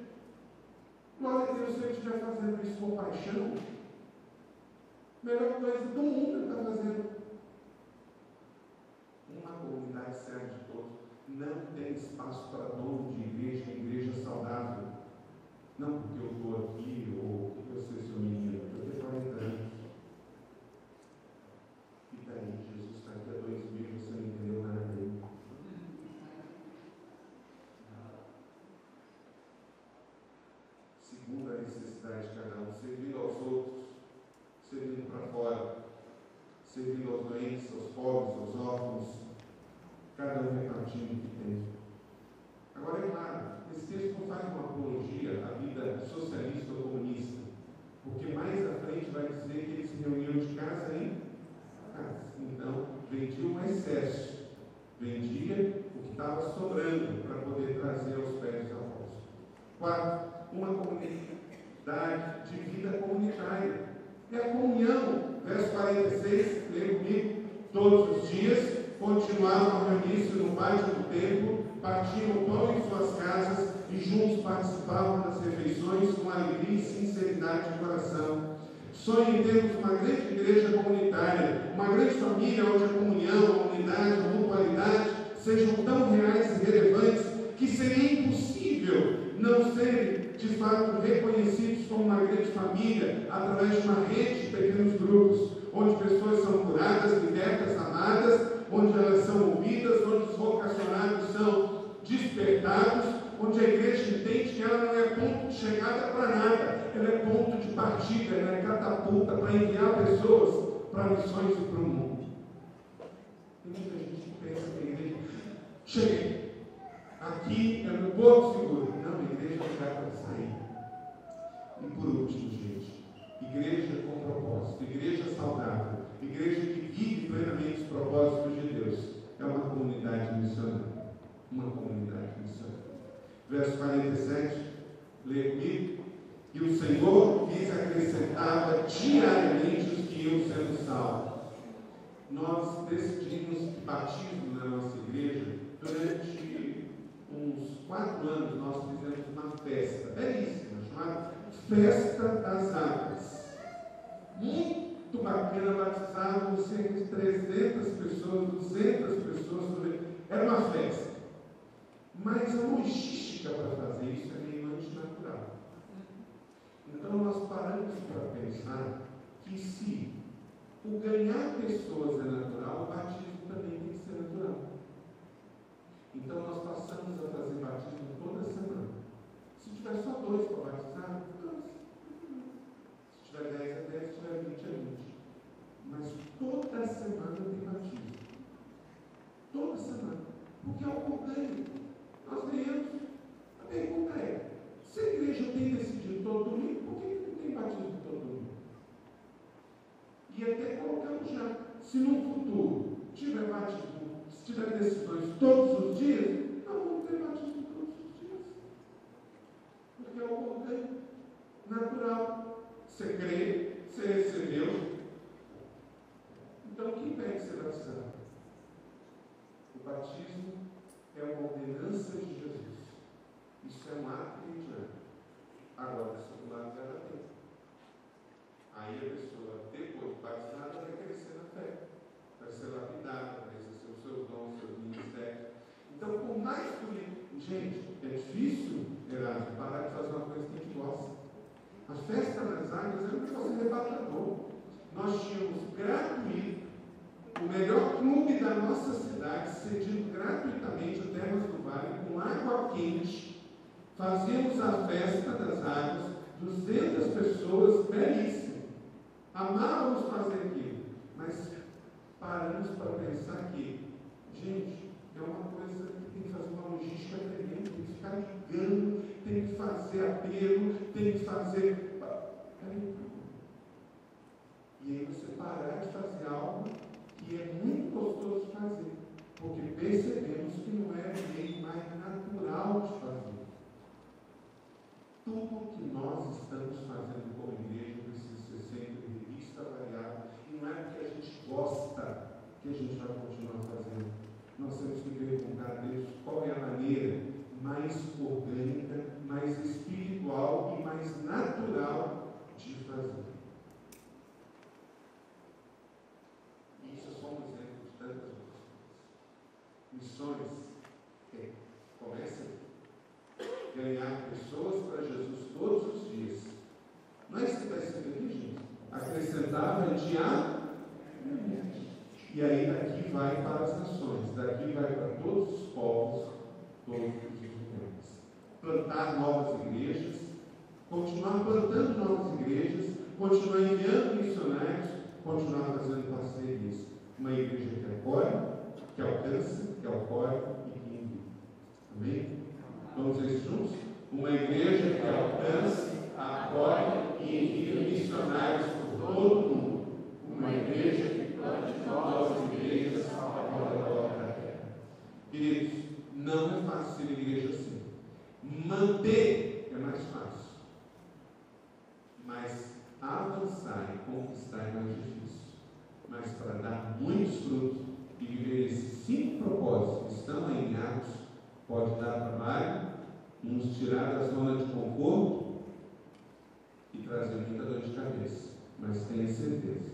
Speaker 1: Glória a Deus, se ele estiver fazendo isso com paixão, melhor coisa do mundo ele está fazendo. Uma comunidade serve de todos. Não tem espaço para dono de igreja saudável. Não porque eu estou aqui ou porque eu sou seu menino, eu tenho 40 anos. E daí, Jesus está aqui há 2000 e você não entendeu nada ainda. Segundo a necessidade de cada um, servindo aos outros, servindo para fora, servindo aos doentes, aos pobres, aos órfãos, cada um repartindo o que tem. Agora, é claro, esse texto não faz uma apologia à vida socialista ou comunista, porque mais à frente vai dizer que eles se reuniam de casa em casa. Então, vendia o excesso, vendia o que estava sobrando para poder trazer aos pés dos apóstolos. 4. Uma comunidade de vida comunitária. É a comunhão. Verso 46, leia comigo. Todos os dias continuavam a reunir-se no pátio do templo, partiam o pão em suas casas e juntos participavam das refeições com alegria e sinceridade de coração. Sonho em termos uma grande igreja comunitária, uma grande família onde a comunhão, a unidade, a mutualidade sejam tão reais e relevantes que seria impossível não serem de fato reconhecidos como uma grande família, através de uma rede de pequenos grupos, onde pessoas são curadas, libertas, amadas, onde elas são ouvidas, onde os vocacionados são despertados, onde a igreja entende que ela não é ponto de chegada para nada, ela é ponto de partida, ela é catapulta para enviar pessoas para missões e para o mundo. Tem muita gente que pensa que a igreja, cheguei, aqui é o meu porto seguro. Não, a igreja é lugar para sair. E por último, gente, igreja com propósito, igreja saudável, igreja que vive plenamente os propósitos de Deus, é uma comunidade missionária. Uma comunidade missionária. Verso 47, leia comigo. E o Senhor lhes acrescentava diariamente os que iam sendo salvos. Nós decidimos batismo na nossa igreja. Durante uns 4 anos nós fizemos uma festa belíssima, chamada Festa das Águas. Muito bacana, batizavam cerca de 300 pessoas, 200 pessoas. Era uma festa. Mas a logística para fazer isso é meio antinatural. Então nós paramos para pensar que se o ganhar pessoas é natural, o batismo também tem que ser natural. Então nós passamos a fazer batismo toda semana. Se tiver só 2 para batizar, 2. Se tiver 10 é 10, se tiver 20 é 20. Mas toda semana tem batismo. Toda semana. Porque é o ganho. Nós ganhamos. A pergunta é, se a igreja tem decidido todo domingo, por que não tem batismo todo domingo? E até colocamos já, se no futuro tiver batismo, se tiver decisões todos os dias, não vamos ter batismo todos os dias. Porque é o ganho natural. Você crê, você recebeu. Então, quem impede de ser batizado? O batismo é uma ordenança de Jesus. Isso é um ato cristiano. Agora, do lado dela tem. Aí a pessoa, depois de batizada, vai crescer na fé. Vai ser lapidada, vai exercer os seus dons, os seus ministérios. Então, por mais que gente, é difícil, Erasmo, parar de fazer uma coisa que a gente gosta. A festa das águas é um negócio arrebatador. Nós tínhamos gratuito o melhor clube da nossa cidade, cedido gratuitamente o Termas do Vale, com água quente. Fazíamos a festa das águas, 200 pessoas, belíssimo. Amávamos fazer aquilo, mas paramos para pensar que, gente, é uma coisa que tem que fazer uma logística tremenda, tem que ficar ligando, tem que fazer apelo, tem que fazer. E aí você parar de fazer algo que é muito gostoso de fazer, porque percebemos que não é o meio mais natural de fazer. Tudo que nós estamos fazendo como igreja precisa ser sempre revista, avaliado, e não é porque a gente gosta que a gente vai continuar fazendo. Nós temos que perguntar a Deus qual é a maneira mais orgânica, mais espiritual e mais natural de fazer. Isso é só um exemplo de tantas outras coisas. Missões começam a ganhar pessoas para Jesus todos os dias. Não é isso que está escrito aqui, gente? Acrescentava diariamente. E aí daqui vai para as nações, daqui vai para todos os povos, todos os lugares. Plantar novas igrejas, continuar plantando novas igrejas, continuar enviando missionários, continuar fazendo parcerias. Uma igreja que acolhe, que alcança, que acolhe e que envia. Amém? Vamos dizer isso juntos? Uma igreja que alcança, acolhe e envia missionários por todo o mundo. Uma igreja que plante novas igrejas ao redor da terra. Queridos, não é fácil ser igreja assim. Manter é mais fácil. Mas avançar e conquistar é mais difícil. Mas para dar muitos frutos e viver esses 5 propósitos que estão alinhados, pode dar trabalho, nos tirar da zona de conforto e trazer muita dor de cabeça. Mas tenha certeza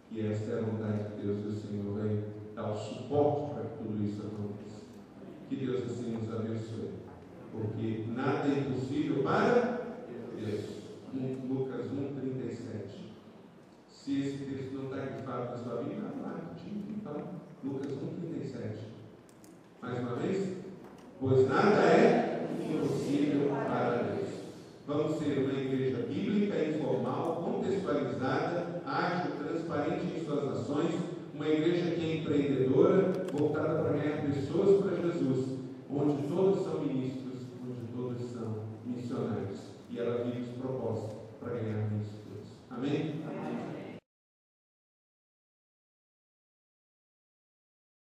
Speaker 1: que esta é a vontade de Deus, e o Senhor vai dar o suporte para que tudo isso aconteça. Que Deus assim nos abençoe. porque nada é impossível para Deus. Lucas 1:37. Se esse texto não está de fato na sua Bíblia, vai lá, então, Lucas 1:37. Mais uma vez, pois nada é impossível para Deus. Vamos ser uma igreja bíblica, informal, contextualizada, ágil, transparente em suas ações, uma igreja que é empreendedora, voltada para ganhar pessoas